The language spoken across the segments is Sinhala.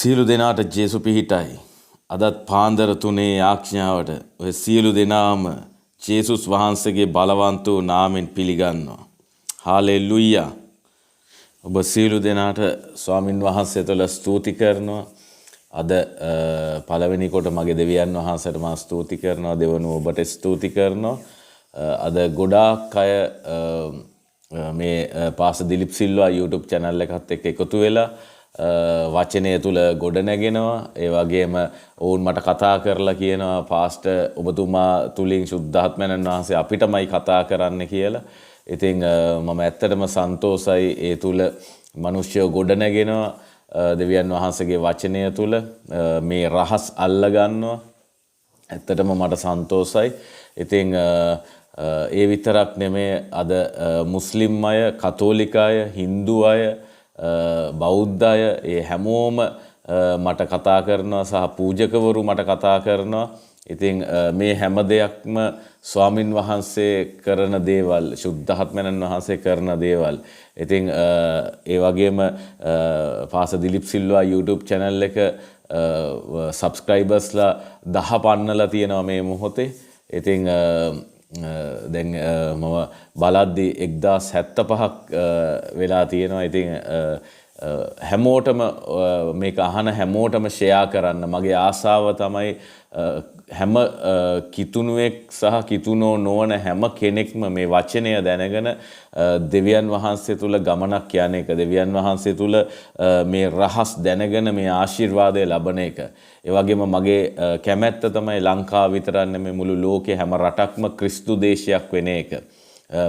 සියලු දෙනාට ජේසු පිහිටයි. අදත් පාන්දර 3 යාඥාවට ඔය සියලු දෙනාම ජේසුස් වහන්සේගේ බලවන්ත වූ නාමයෙන් පිළිගන්නවා. හාලෙලූයා. ඔබ සියලු දෙනාට ස්වාමින් වහන්සේ තුළ ස්තුති කරනවා. අද පළවෙනි කොට මගේ දෙවියන් වහන්සේට මම ස්තුති කරනවා. දෙවනුව ඔබට ස්තුති කරනවා. අද ගොඩාක් අය මේ පාස දිලිප් සිල්වා YouTube channel එකත් එක්ක එකතු වෙලා වචනය තුල ගොඩ නැගෙනවා. ඒ වගේම ඔවුන් මට කතා කරලා කියනවා පාස්ටර් ඔබතුමා තුලින් සුද්ධාත්මයන් වහන්සේ අපිටමයි කතා කරන්න කියලා. ඉතින් මම ඇත්තටම සන්තෝසයි ඒ තුල මිනිස්සු ගොඩ නැගෙනවා. දෙවියන් වහන්සේගේ වචනය තුල මේ රහස් අල්ල ගන්නවා. ඇත්තටම මට සන්තෝසයි. ඉතින් ඒ විතරක් නෙමෙයි අද මුස්ලිම් අය, කතෝලික අය, හින්දු අය, බෞද්ධ අය ඒ හැමෝම මට කතා කරනවා සහ පූජකවරු මට කතා කරනවා. ඉතින් මේ හැම දෙයක්ම ස්වාමින් වහන්සේ කරන දේවල්, සුද්ධාත්මයන් වහන්සේ කරන දේවල්. ඉතින් ඒ වගේම පාස දිලිප් සිල්වා YouTube channel එක subscribersලා 10 පන්නලා තියෙනවා මේ මොහොතේ. ඉතින් දැන් මම බලද්දි 1075ක් වෙලා තියෙනවා. ඉතින් හැමෝටම මේක අහන හැමෝටම ෂෙයා කරන්න මගේ ආසාව තමයි හැම කිතුණුවෙක් සහ කිතුණෝ නොවන හැම කෙනෙක්ම මේ වචනය දැනගෙන දෙවියන් වහන්සේ තුල ගමනක් යන එක, දෙවියන් වහන්සේ තුල මේ රහස් දැනගෙන මේ ආශිර්වාදය ලබන එක. ඒ වගේම මගේ කැමැත්ත තමයි ලංකාව විතරක් නෙමෙයි මුළු ලෝකේ හැම රටක්ම ක්‍රිස්තු දේශයක් වෙන එක.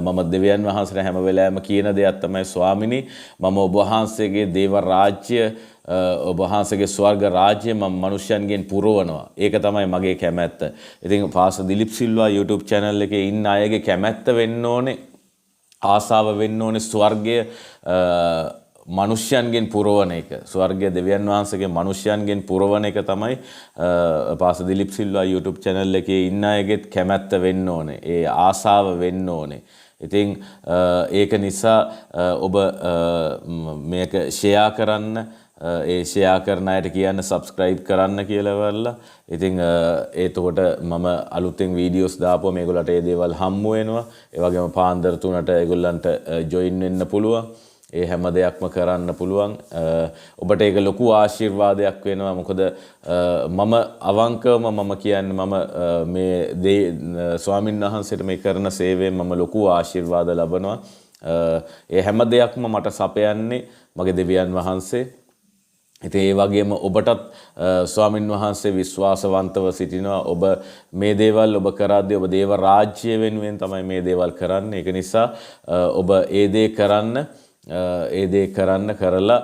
මම දෙවියන් වහන්සේට හැම වෙලාවෙම කියන දෙයක් තමයි ස්වාමිනී මම ඔබ වහන්සේගේ දේව රාජ්‍ය ඔබ වහන්සේගේ ස්වර්ග රාජ්‍ය මම මිනිසයන්ගෙන් පුරවනවා. ඒක තමයි මගේ කැමැත්ත. ඉතින් පාස දිලිප් සිල්වා YouTube channel එකේ ඉන්න අයගේ කැමැත්ත වෙන්න ඕනේ, ආසාව වෙන්න ඕනේ ස්වර්ගය මිනිසයන්ගෙන් පුරවන එක. ස්වර්ගය දෙවියන් වහන්සේගේ මිනිසයන්ගෙන් පුරවන එක තමයි පාස දිලිප් සිල්වා YouTube channel එකේ ඉන්න අයගේ කැමැත්ත වෙන්න ඕනේ. ඒ ආසාව වෙන්න ඕනේ. ඉතින් ඒක නිසා ඔබ මේක ෂෙයා කරන්න, ඒ ෂෙයා කරන අයට කියන්න subscribe කරන්න කියලා වල්ලා. ඉතින් එතකොට මම අලුතෙන් වීඩියෝස් දාපුවා මේගොල්ලන්ට ඒ දේවල් හම්බ වෙනවා. ඒ වගේම පාන්දර 3ට ඒගොල්ලන්ට join වෙන්න පුළුවන්. ඒ හැම දෙයක්ම කරන්න පුළුවන්. ඔබට ඒක ලොකු ආශිර්වාදයක් වෙනවා. මොකද මම අවංකවම මම කියන්නේ මම මේ ස්වාමින් වහන්සේට මේ කරන සේවයෙන් මම ලොකු ආශිර්වාද ලබනවා. ඒ හැම දෙයක්ම මට සපයන්නේ මගේ දෙවියන් වහන්සේ. ඉතින් ඒ වගේම ඔබටත් ස්වාමින් වහන්සේ විශ්වාසවන්තව සිටිනවා. ඔබ මේ දේවල් ඔබ කරද්දී ඔබ දේව රාජ්‍ය වෙනුවෙන් තමයි මේ දේවල් කරන්නේ. ඒක නිසා ඔබ ඒ දේ කරන්න, ඒ දේ කරලා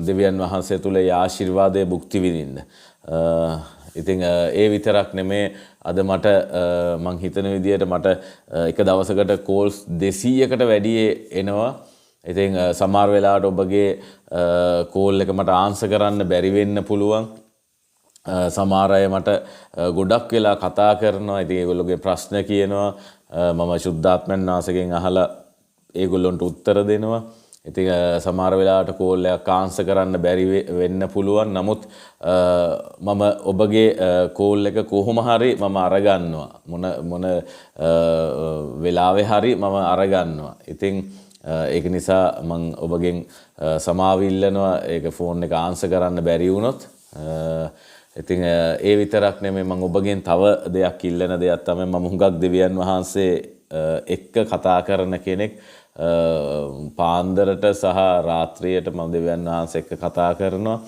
දෙවියන් වහන්සේ තුල ඒ ආශිර්වාදයේ භුක්ති විඳින්න. ඉතින් ඒ විතරක් නෙමේ අද මට මං හිතන විදියට මට එක දවසකට කෝල්ස් 200කට වැඩි එනවා. ඉතින් සමහර වෙලාවට ඔබගේ කෝල් එක මට ආන්සර් කරන්න බැරි වෙන්න පුළුවන්. සමහර අය මට ගොඩක් වෙලා කතා කරනවා. ඉතින් ඒගොල්ලෝගේ ප්‍රශ්න කියනවා. මම සුද්ධාත්මයන් වහන්සේගෙන් අහලා ඒගොල්ලොන්ට උත්තර දෙනවා. ඉතින් සමහර වෙලාවට කෝල් එකක් ආන්සර් කරන්න බැරි වෙන්න පුළුවන්. නමුත් මම ඔබගේ කෝල් එක කොහොම හරි මම අරගන්නවා. මොන වෙලාවෙ හරි මම අරගන්නවා. ඉතින් ඒක නිසා මම ඔබගෙන් සමාව ඉල්ලනවා ඒක ෆෝන් එක ආන්සර් කරන්න බැරි වුණොත්. ඉතින් ඒ විතරක් නෙමෙයි මම ඔබගෙන් තව දෙයක් ඉල්ලන දෙයක් තමයි මම හුඟක් දෙවියන් වහන්සේ එක්ක කතා කරන කෙනෙක්. පාන්දරට සහ රාත්‍රියට මම දෙවියන් වහන්සේ එක්ක කතා කරනවා.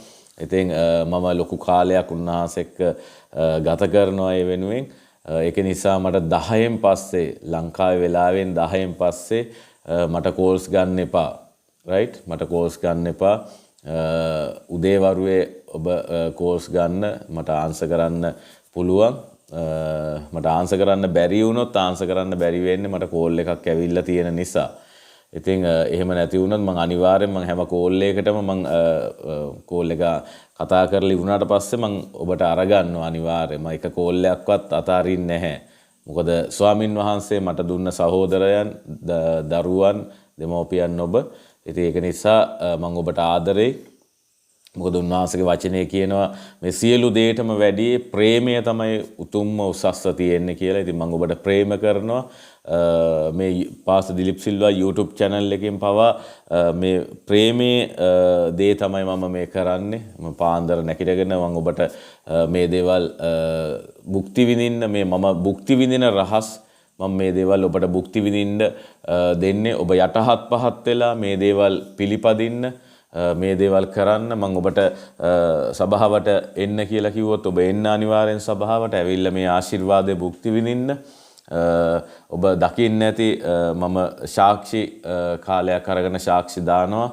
ඉතින් මම ලොකු කාලයක් උන්වහන්සේ එක්ක ගත කරනවා ඒ වෙනුවෙන්. ඒක නිසා මට 10න් පස්සේ ලංකාවේ වෙලාවෙන් 10න් පස්සේ මට කෝල්ස් ගන්න එපා. රයිට්? මට කෝල්ස් ගන්න එපා. උදේවරුේ ඔබ කෝල්ස් ගන්න මට ආන්සර් කරන්න පුළුවන්. මට ආන්සර් කරන්න බැරි වුණොත් ආන්සර් කරන්න බැරි වෙන්නේ මට කෝල් එකක් ඇවිල්ලා තියෙන නිසා. ඉතින් එහෙම නැති වුණොත් මම අනිවාර්යෙන් මම හැම කෝල් එකකටම මම කෝල් එක කතා කරලා ඉවුණාට පස්සේ මම ඔබට අරගන්නවා අනිවාර්යෙන්. මම එක කෝල් එකක්වත් අතාරින්නේ නැහැ. මොකද ස්වාමින් වහන්සේ මට දුන්න සහෝදරයන්, දරුවන්, දෙමව්පියන් ඔබ. ඉතින් ඒක නිසා මම ඔබට ආදරේ. මොකද උන්වහන්සේගේ වචනේ කියනවා මේ සියලු දේටම වැඩි ප්‍රේමය තමයි උතුම්ම උසස්ව තියෙන්නේ කියලා. ඉතින් මම ඔබට ප්‍රේම කරනවා. මේ pastor Dilip Silva YouTube channel එකෙන් පවා මේ ප්‍රේමයේ දේ තමයි මම මේ කරන්නේ. මම පාන්දර නැගිටගෙන මම ඔබට මේ දේවල් භුක්ති විඳින්න මම භුක්ති විඳින රහස් මම මේ දේවල් ඔබට භුක්ති විඳින්න දෙන්නේ. ඔබ යටහත් පහත් වෙලා මේ දේවල් පිළිපදින්න මේ දේවල් කරන්න. මම ඔබට සභාවට එන්න කියලා කිව්වොත් ඔබ එන්න අනිවාර්යෙන් සභාවට ඇවිල්ලා මේ ආශිර්වාදයේ භුක්ති විඳින්න. ඔබ දකින්න ඇති මම සාක්ෂි කාලයක් අරගෙන සාක්ෂි දානවා.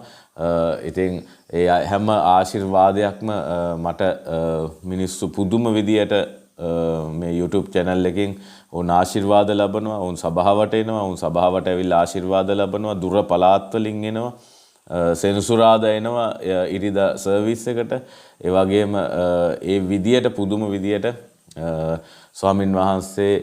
ඉතින් ඒ හැම ආශිර්වාදයක්ම මට මිනිස්සු පුදුම විදියට මේ YouTube channel එකෙන් උන් ආශිර්වාද ලබනවා. උන් සභාවට එනවා. උන් සභාවට ඇවිල්ලා ආශිර්වාද ලබනවා. දුර පළාත් වලින් එනවා. සෙනසුරාදා එනවා ඉරිදා සර්විස් එකට. ඒ වගේම ඒ විදියට පුදුම විදියට ස්වාමින් වහන්සේ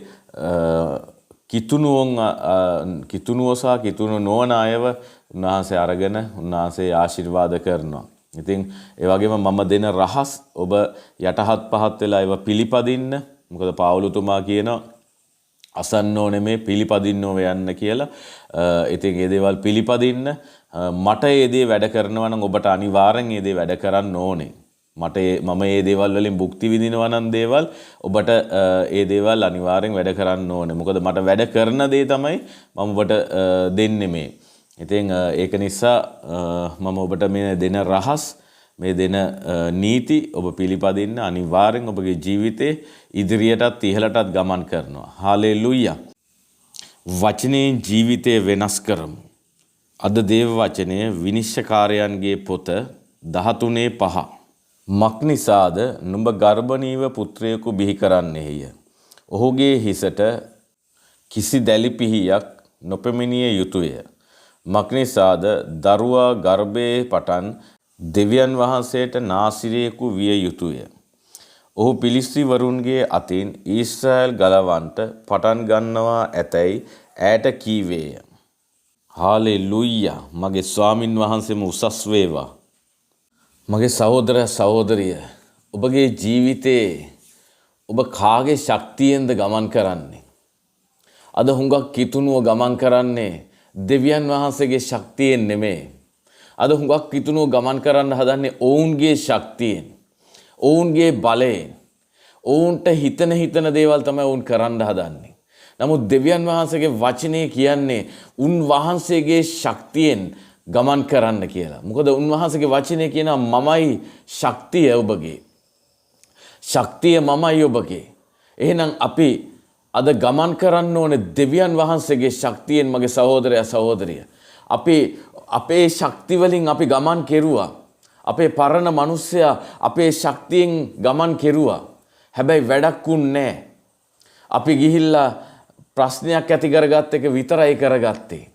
කිතුනුව සහ කිතුණු නොවන අයව උන්වහන්සේ අරගෙන උන්වහන්සේ ආශිර්වාද කරනවා. ඉතින් ඒ වගේම මම දෙන රහස් ඔබ යටහත් පහත් වෙලා ඒව පිළිපදින්න. මොකද පාවුලුතුමා කියනවා අසන්න ඕනේ මේ පිළිපදින්න ඕව යන්න කියලා. ඉතින් මේ දේවල් පිළිපදින්න මට මේ දේ වැඩ කරනවා නම් ඔබට අනිවාර්යෙන් මේ දේ වැඩ කරන්න ඕනේ. මම මේ දේවල් වලින් භුක්ති විඳිනවා නම් දේවල් ඔබට ඒ දේවල් අනිවාර්යෙන් වැඩ කරන්න ඕනේ. මොකද මට වැඩ කරන දේ තමයි මම ඔබට දෙන්නේ මේ. ඉතින් ඒක නිසා මම ඔබට මේ දෙන රහස් මේ දෙන නීති ඔබ පිළිපදින්න අනිවාර්යෙන් ඔබගේ ජීවිතේ ඉදිරියටත් ඉහළටත් ගමන් කරනවා. හාලෙලූයා. වචනයෙන් ජීවිතය වෙනස් කරමු. අද දේව වචනය විනිශ්චයකාරයන්ගේ පොත 13:5. මක්නිසාද නුඹ ගර්භණීව පුත්‍රයෙකු බිහි කරන්නේය. ඔහුගේ හිසට කිසි දැලි පිහියක් නොපෙමිණිය යුතුය. මක්නිසාද දරුවා ගර්භයේ පටන් දෙවියන් වහන්සේට නාසිරයෙකු විය යුතුය. ඔහු පිලිස්තිවරුන්ගේ අතින් ඊශ්‍රායල් ගලවන්ට පටන් ගන්නවා ඇතැයි ඈට කීවේය. හාලෙලූයා. මගේ ස්වාමින් වහන්සේම උසස් වේවා. මගේ සහෝදර සහෝදරිය, ඔබගේ ජීවිතේ ඔබ කාගේ ශක්තියෙන්ද ගමන් කරන්නේ? අද හුඟක් කිතුණුව ගමන් කරන්නේ දෙවියන් වහන්සේගේ ශක්තියෙන් නෙමෙයි. අද හුඟක් කිතුණුව ගමන් කරන්න හදන්නේ ඔවුන්ගේ ශක්තියෙන්, ඔවුන්ගේ බලයෙන්. ඔවුන්ට හිතන දේවල් තමයි ඔවුන් කරන්න හදන්නේ. නමුත් දෙවියන් වහන්සේගේ වචනේ කියන්නේ උන්වහන්සේගේ ශක්තියෙන් ගමන් කරන්න කියලා. මොකද උන්වහන්සේගේ වචනේ කියනවා මමයි ශක්තිය ඔබගේ. ශක්තිය මමයි ඔබගේ. එහෙනම් අපි අද ගමන් කරන්න ඕනේ දෙවියන් වහන්සේගේ ශක්තියෙන්. මගේ සහෝදරයා සහෝදරිය, අපේ ශක්ති වලින් අපි ගමන් කෙරුවා. අපේ පරණ මිනිස්සයා අපේ ශක්තියෙන් ගමන් කෙරුවා. හැබැයි වැඩක් උන්නේ නැහැ. අපි ගිහිල්ලා ප්‍රශ්නයක් ඇති කරගත්ත එක විතරයි කරගත්තේ.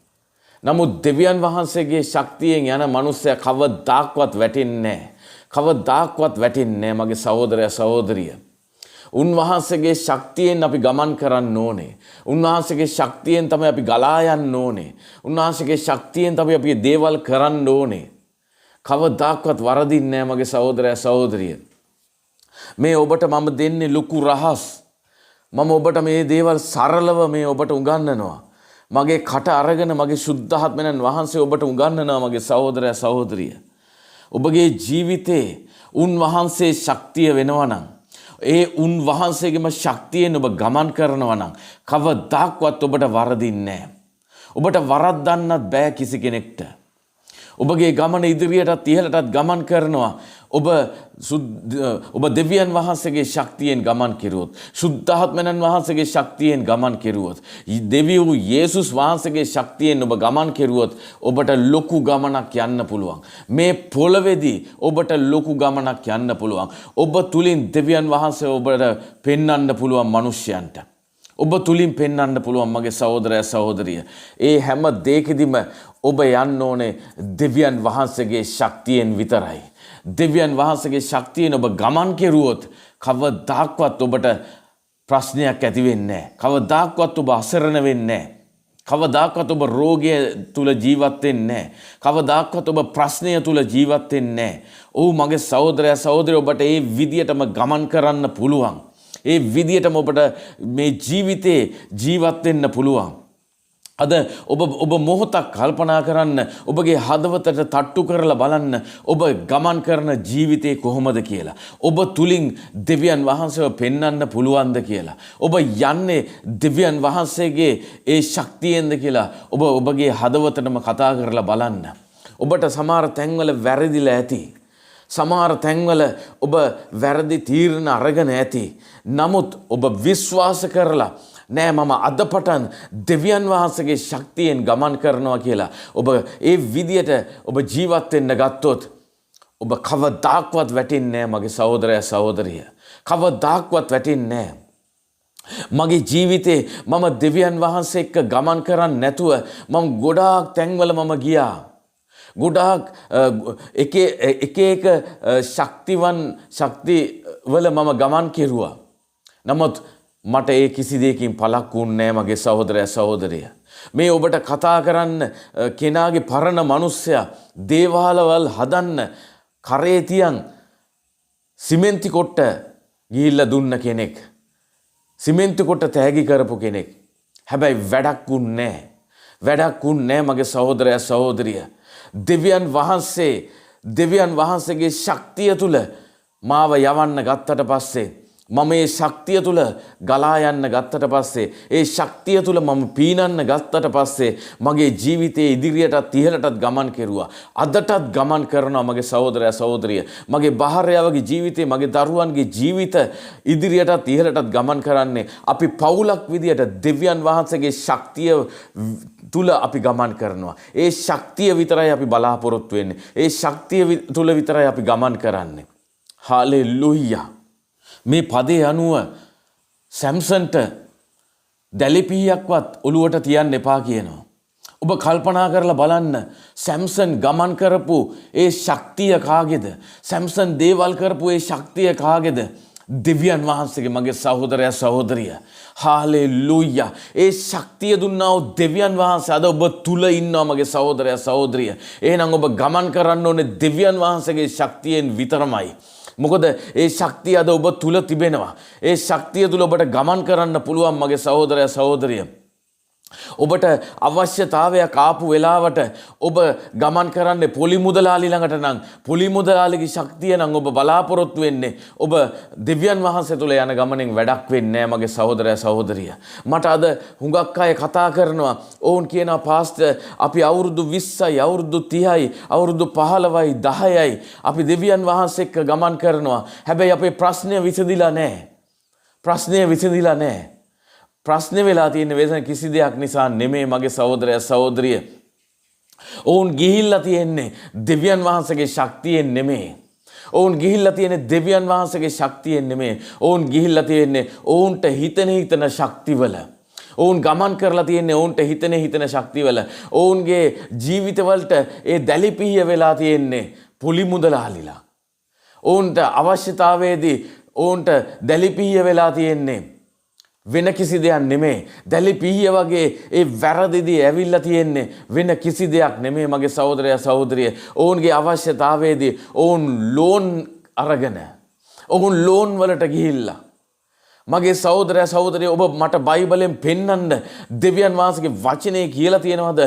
නමුත් දෙවියන් වහන්සේගේ ශක්තියෙන් යන මිනිස්සයා කවදාක්වත් වැටෙන්නේ නැහැ. කවදාක්වත් වැටෙන්නේ නැහැ මගේ සහෝදරයා සහෝදරිය. උන්වහන්සේගේ ශක්තියෙන් අපි ගමන් කරන්න ඕනේ. උන්වහන්සේගේ ශක්තියෙන් තමයි අපි ගලා යන්න ඕනේ. උන්වහන්සේගේ ශක්තියෙන් තමයි අපි දේවල් කරන්න ඕනේ. කවදාක්වත් වරදින්නේ නැහැ මගේ සහෝදරයා සහෝදරිය. මේ ඔබට මම දෙන්නේ ලොකු රහස්. මම ඔබට මේ දේවල් සරලව මේ ඔබට උගන්වනවා. මගේ කට අරගෙන මගේ සුද්ධාත්මයන් වහන්සේ ඔබට උගන්වනවා මගේ සහෝදරයා සහෝදරිය. ඔබගේ ජීවිතේ උන්වහන්සේ ශක්තිය වෙනවා නම්, ඒ උන්වහන්සේගේම ශක්තියෙන් ඔබ ගමන් කරනවා නම් කවදාක්වත් ඔබට වරදින්නේ නැහැ. ඔබට වරද්දන්නත් බෑ කිසි කෙනෙක්ට. ඔබගේ ගමන ඉදිරියටත් ඉහළටත් ගමන් කරනවා. ඔබ දෙවියන් වහන්සේගේ ශක්තියෙන් ගමන් කෙරුවොත්, සුද්ධාත්මයන් වහන්සේගේ ශක්තියෙන් ගමන් කෙරුවොත්, දෙවියෝ යේසුස් වහන්සේගේ ශක්තියෙන් ඔබ ගමන් කෙරුවොත් ඔබට ලොකු ගමනක් යන්න පුළුවන්. මේ පොළවේදී ඔබට ලොකු ගමනක් යන්න පුළුවන්. ඔබ තුලින් දෙවියන් වහන්සේ ඔබට පෙන්වන්න පුළුවන් මිනිසයන්ට. ඔබ තුලින් පෙන්වන්න පුළුවන් මගේ සහෝදරයා සහෝදරිය. ඒ හැම දෙයකදීම ඔබ යන්න ඕනේ දෙවියන් වහන්සේගේ ශක්තියෙන් විතරයි. දෙවියන් වහන්සේගේ ශක්තියෙන් ඔබ ගමන් කෙරුවොත් කවදාක්වත් ඔබට ප්‍රශ්නයක් ඇති වෙන්නේ නැහැ. කවදාක්වත් ඔබ අසරණ වෙන්නේ නැහැ. කවදාකවත් ඔබ රෝගය තුල ජීවත් වෙන්නේ නැහැ. කවදාකවත් ඔබ ප්‍රශ්නය තුල ජීවත් වෙන්නේ නැහැ. ඔව් මගේ සහෝදරයා සහෝදරිය ඔබට ඒ විදියටම ගමන් කරන්න පුළුවන්. ඒ විදියටම ඔබට මේ ජීවිතේ ජීවත් වෙන්න පුළුවන්. අද ඔබ මොහොතක් කල්පනා කරන්න ඔබගේ හදවතට තට්ටු කරලා බලන්න ඔබ ගමන් කරන ජීවිතේ කොහොමද කියලා. ඔබ තුලින් දෙවියන් වහන්සේව පෙන්වන්න පුළුවන්ද කියලා. ඔබ යන්නේ දෙවියන් වහන්සේගේ ඒ ශක්තියෙන්ද කියලා ඔබගේ හදවතටම කතා කරලා බලන්න. ඔබට සමහර තැන්වල වැරදිලා ඇති. සමහර තැන්වල ඔබ වැරදි තීරණ අරගෙන ඇති. නමුත් ඔබ විශ්වාස කරලා නෑ මම අද පටන් දෙවියන් වහන්සේගේ ශක්තියෙන් ගමන් කරනවා කියලා ඔබ ඒ විදියට ඔබ ජීවත් වෙන්න ගත්තොත් ඔබ කවදාක්වත් වැටෙන්නේ නෑ මගේ සහෝදරයා සහෝදරිය. කවදාක්වත් වැටෙන්නේ නෑ. මගේ ජීවිතේ මම දෙවියන් වහන්සේ එක්ක ගමන් කරන්නේ නැතුව මම ගොඩාක් තැන්වල මම ගියා. ගොඩාක් එක ශක්ති වල මම ගමන් කෙරුවා. නමුත් මට ඒ කිසි දෙයකින් පළක් වුණේ නැහැ මගේ සහෝදරයා සහෝදරිය. මේ ඔබට කතා කරන්න කෙනාගේ පරණ මිනිස්සයා දේවාලවල් හදන්න කරේ තියන් සිමෙන්ති කොට්ට ගිහිල්ලා දුන්න කෙනෙක්. සිමෙන්ති කොට්ට තෑගි කරපු කෙනෙක්. හැබැයි වැඩක් වුණේ නැහැ. වැඩක් වුණේ නැහැ මගේ සහෝදරයා සහෝදරිය. දෙවියන් වහන්සේගේ ශක්තිය තුල මාව යවන්න ගත්තට පස්සේ මම මේ ශක්තිය තුල ගලා යන්න ගත්තට පස්සේ ඒ ශක්තිය තුල මම පීනන්න ගත්තට පස්සේ මගේ ජීවිතයේ ඉදිරියටත් ඉහළටත් ගමන් කෙරුවා. අදටත් ගමන් කරනවා මගේ සහෝදරයා සහෝදරිය. මගේ භාර්යාවගේ ජීවිතේ මගේ දරුවන්ගේ ජීවිත ඉදිරියටත් ඉහළටත් ගමන් කරන්නේ අපි පවුලක් විදියට දෙවියන් වහන්සේගේ ශක්තිය තුල අපි ගමන් කරනවා. ඒ ශක්තිය විතරයි අපි බලාපොරොත්තු වෙන්නේ. ඒ ශක්තිය තුල විතරයි අපි ගමන් කරන්නේ. හාලෙලූයා. මේ පදේ අනුව සැම්සන්ට දැලිපියක්වත් ඔළුවට තියන්න එපා කියනවා. ඔබ කල්පනා කරලා බලන්න සැම්සන් ගමන් කරපු ඒ ශක්තිය කාගේද? සැම්සන් දේවල් කරපු ඒ ශක්තිය කාගේද? දෙවියන් වහන්සේගේ මගේ සහෝදරයා සහෝදරිය. හාලෙලූයා. ඒ ශක්තිය දුන්නා වූ දෙවියන් වහන්සේ අද ඔබ තුල ඉන්නවා මගේ සහෝදරයා සහෝදරිය. එහෙනම් ඔබ ගමන් කරන්න ඕනේ දෙවියන් වහන්සේගේ ශක්තියෙන් විතරමයි. මොකද ඒ ශක්තිය අද ඔබ තුල තිබෙනවා. ඒ ශක්තිය තුල ඔබට ගමන් කරන්න පුළුවන් මගේ සහෝදරයා සහෝදරිය. ඔබට අවශ්‍යතාවයක් ආපු වෙලාවට ඔබ ගමන් කරන්නේ පොලි මුදලාලි ළඟට නම් පොලි මුදලාලිගේ ශක්තිය නම් ඔබ බලාපොරොත්තු වෙන්නේ ඔබ දෙවියන් වහන්සේ තුල යන ගමනෙන් වැඩක් වෙන්නේ නැහැ මගේ සහෝදරයා සහෝදරිය. මට අද හුඟක් අය කතා කරනවා ඕන් කියනවා පාස්ටර් අපි අවුරුදු 20යි අවුරුදු 30යි අවුරුදු 15යි 10යි අපි දෙවියන් වහන්සේ එක්ක ගමන් කරනවා. හැබැයි අපේ ප්‍රශ්නය විසඳිලා නැහැ. ප්‍රශ්නේ වෙලා තියෙන වෙන කිසි දෙයක් නිසා නෙමෙයි මගේ සහෝදරයා සහෝදරිය. ඔවුන් ගිහිල්ලා තියෙන්නේ දෙවියන් වහන්සේගේ ශක්තියෙන් නෙමෙයි. ඔවුන් ගිහිල්ලා තියෙන්නේ දෙවියන් වහන්සේගේ ශක්තියෙන් නෙමෙයි. ඔවුන් ගිහිල්ලා තියෙන්නේ ඔවුන්ට හිතන ශක්තිවල. ඔවුන් ගමන් කරලා තියෙන්නේ ඔවුන්ට හිතන ශක්තිවල. ඔවුන්ගේ ජීවිතවලට ඒ දැලිපිහිය වෙලා තියෙන්නේ පොලි මුදලාලිලා. ඔවුන්ට අවශ්‍යතාවයේදී ඔවුන්ට දැලිපිහිය වෙලා තියෙන්නේ වෙන කිසි දෙයක් නෙමෙයි. දැලිපිහිය වගේ ඒ වැරදිදී ඇවිල්ලා තියෙන්නේ වෙන කිසි දෙයක් නෙමෙයි මගේ සහෝදරයා සහෝදරිය. ඔවුන්ගේ අවශ්‍යතාවයේදී ඔවුන් ලෝන් අරගෙන ඔවුන් ලෝන් වලට ගිහිල්ලා මගේ සහෝදරයා සහෝදරිය ඔබ මට බයිබලෙන් පෙන්වන්න දෙවියන් වහන්සේගේ වචනේ කියලා තියෙනවද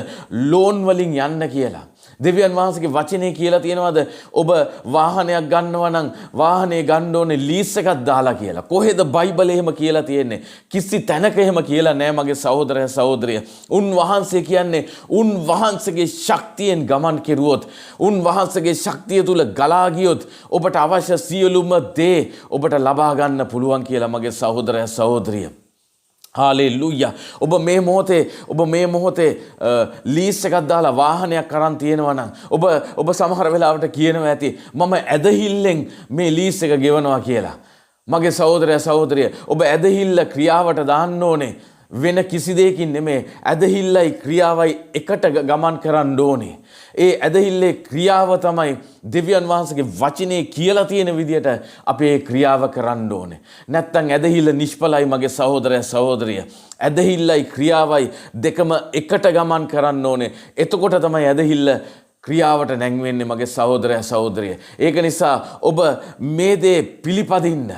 ලෝන් වලින් යන්න කියලා? දෙවියන් වහන්සේගේ වචනේ කියලා තියෙනවද ඔබ වාහනයක් ගන්නවා නම් වාහනේ ගන්න ඕනේ ලීස් එකක් දාලා කියලා? කොහෙද බයිබලේ එහෙම කියලා තියෙන්නේ? කිසි තැනක එහෙම කියලා නැහැ මගේ සහෝදරයා සහෝදරිය. උන්වහන්සේ කියන්නේ උන්වහන්සේගේ ශක්තියෙන් ගමන් කෙරුවොත් උන්වහන්සේගේ ශක්තිය තුල ගලා ගියොත් ඔබට අවශ්‍ය සියලුම දේ ඔබට ලබා ගන්න පුළුවන් කියලා මගේ සහෝදරයා සහෝදරිය. හාලෙලූයා. ඔබ මේ මොහොතේ ලීස් එකක් දාලා වාහනයක් අරන් තියෙනවා නම් ඔබ සමහර වෙලාවට කියනවා ඇති මම ඇදහිල්ලෙන් මේ ලීස් එක ගෙවනවා කියලා. මගේ සහෝදරයා සහෝදරිය ඔබ ඇදහිල්ල ක්‍රියාවට දාන්න ඕනේ. වෙන කිසි දෙයකින් නෙමේ ඇදහිල්ලයි ක්‍රියාවයි එකට ගමන් කරන්න ඕනේ. ඒ ඇදහිල්ලේ ක්‍රියාව තමයි දෙවියන් වහන්සේගේ වචනේ කියලා තියෙන විදියට අපි ඒ ක්‍රියාව කරන්න ඕනේ. නැත්තම් ඇදහිල්ල නිෂ්ඵලයි මගේ සහෝදරයා සහෝදරිය. ඇදහිල්ලයි ක්‍රියාවයි දෙකම එකට ගමන් කරන්න ඕනේ. එතකොට තමයි ඇදහිල්ල ක්‍රියාවට නැංවෙන්නේ මගේ සහෝදරයා සහෝදරිය. ඒක නිසා ඔබ මේ දේ පිළිපදින්න.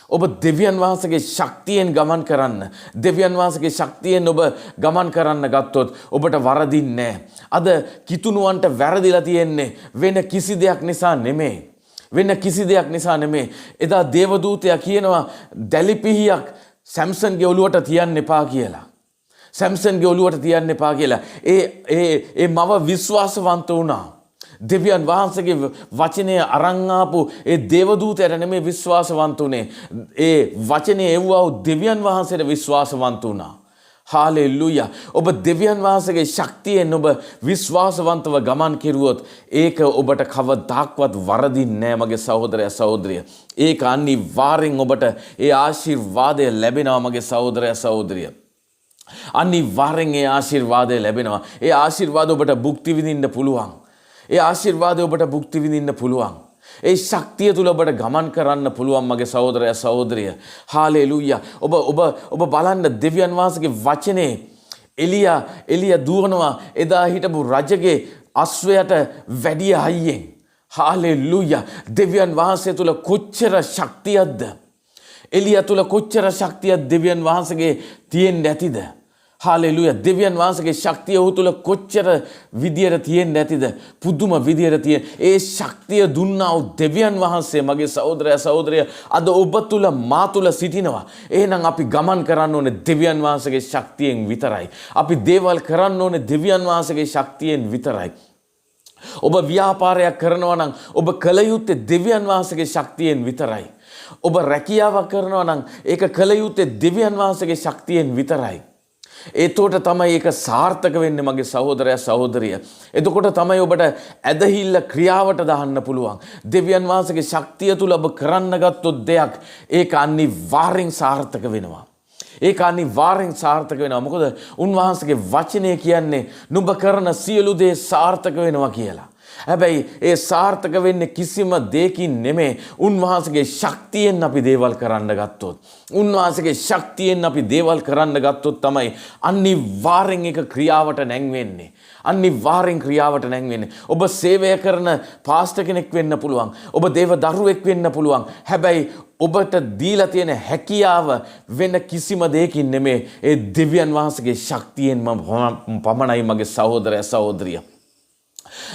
ඔබ දෙවියන් වහන්සේගේ ශක්තියෙන් ගමන් කරන්න. දෙවියන් වහන්සේගේ ශක්තියෙන් ඔබ ගමන් කරන්න ගත්තොත් ඔබට වරදින්නේ නැහැ. අද කිතුණුවන්ට වැරදිලා තියෙන්නේ වෙන කිසි දෙයක් නිසා නෙමෙයි. වෙන කිසි දෙයක් නිසා නෙමෙයි. එදා දේවදූතයා කියනවා දැලිපිහියක් සැම්සන්ගේ ඔළුවට තියන්න එපා කියලා. සැම්සන්ගේ ඔළුවට තියන්න එපා කියලා. ඒ මව විශ්වාසවන්ත වුණා. දෙවියන් වහන්සේගේ වචනය අරන් ආපු ඒ දේවදූතයාට නෙමෙයි විශ්වාසවන්ත උනේ. ඒ වචනේ එව්වා දෙවියන් වහන්සේට විශ්වාසවන්ත වුණා. හාලෙලූයා. ඔබ දෙවියන් වහන්සේගේ ශක්තියෙන් ඔබ විශ්වාසවන්තව ගමන් කෙරුවොත් ඒක ඔබට කවදාක්වත් වරදින්නේ නැහැ මගේ සහෝදරයා සහෝදරිය. ඒක අනිවාර්යෙන් ඔබට ඒ ආශිර්වාදය ලැබෙනවා මගේ සහෝදරයා සහෝදරිය. අනිවාර්යෙන් ඒ ආශිර්වාදය ලැබෙනවා. ඒ ආශිර්වාද ඔබට භුක්ති විඳින්න පුළුවන්. ඒ ආශිර්වාදය ඔබට භුක්ති විඳින්න පුළුවන්. ඒ ශක්තිය තුල ඔබට ගමන් කරන්න පුළුවන් මගේ සහෝදරයා සහෝදරිය. හාලෙලූයා. ඔබ බලන්න දෙවියන් වහන්සේගේ වචනේ එලියා දුවනවා එදා හිටපු රජගේ අශ්වයට වැඩි හයියෙන්. හාලෙලූයා. දෙවියන් වහන්සේ තුල කොච්චර ශක්තියක්ද? එලියා තුල කොච්චර ශක්තියක් දෙවියන් වහන්සේගේ තියෙන්නේ නැතිද? හාලෙලූයා. දෙවියන් වහන්සේගේ ශක්තිය ඔහු තුල කොච්චර විදියට තියෙන්නේ නැතිද? පුදුම විදියට තියෙන. ඒ ශක්තිය දුන්නා වූ දෙවියන් වහන්සේ මගේ සහෝදරයා සහෝදරිය අද ඔබ තුල මා තුල සිටිනවා. එහෙනම් අපි ගමන් කරන්න ඕනේ දෙවියන් වහන්සේගේ ශක්තියෙන් විතරයි. අපි දේවල් කරන්න ඕනේ දෙවියන් වහන්සේගේ ශක්තියෙන් විතරයි. ඔබ ව්‍යාපාරයක් කරනවා නම් ඔබ කල යුත්තේ දෙවියන් වහන්සේගේ ශක්තියෙන් විතරයි. ඔබ රැකියාවක් කරනවා නම් ඒක කල යුත්තේ දෙවියන් වහන්සේගේ ශක්තියෙන් විතරයි. එතකොට තමයි ඒක සාර්ථක වෙන්නේ මගේ සහෝදරයා සහෝදරිය. එතකොට තමයි ඔබට ඇදහිල්ල ක්‍රියාවට දාන්න පුළුවන්. දෙවියන් වහන්සේගේ ශක්තිය තුල ඔබ කරන්න ගත්තොත් දෙයක් ඒක අනිවාර්යෙන් සාර්ථක වෙනවා. ඒක අනිවාර්යෙන් සාර්ථක වෙනවා. මොකද උන්වහන්සේගේ වචනය කියන්නේ නුඹ කරන සියලු දේ සාර්ථක වෙනවා කියලා. හැබැයි ඒ සාර්ථක වෙන්නේ කිසිම දෙයකින් නෙමෙයි. උන්වහන්සේගේ ශක්තියෙන් අපි දේවල් කරන්න ගත්තොත්. උන්වහන්සේගේ ශක්තියෙන් අපි දේවල් කරන්න ගත්තොත් තමයි අනිවාර්යෙන් ඒක ක්‍රියාවට නැංවෙන්නේ. අනිවාර්යෙන් ක්‍රියාවට නැංවෙන්නේ. ඔබ සේවය කරන පාස්ටර් කෙනෙක් වෙන්න පුළුවන්. ඔබ දේව දරුවෙක් වෙන්න පුළුවන්. හැබැයි ඔබට දීලා තියෙන හැකියාව වෙන කිසිම දෙයකින් නෙමෙයි. ඒ දෙවියන් වහන්සේගේ ශක්තියෙන් පමණයි මගේ සහෝදරයා සහෝදරිය.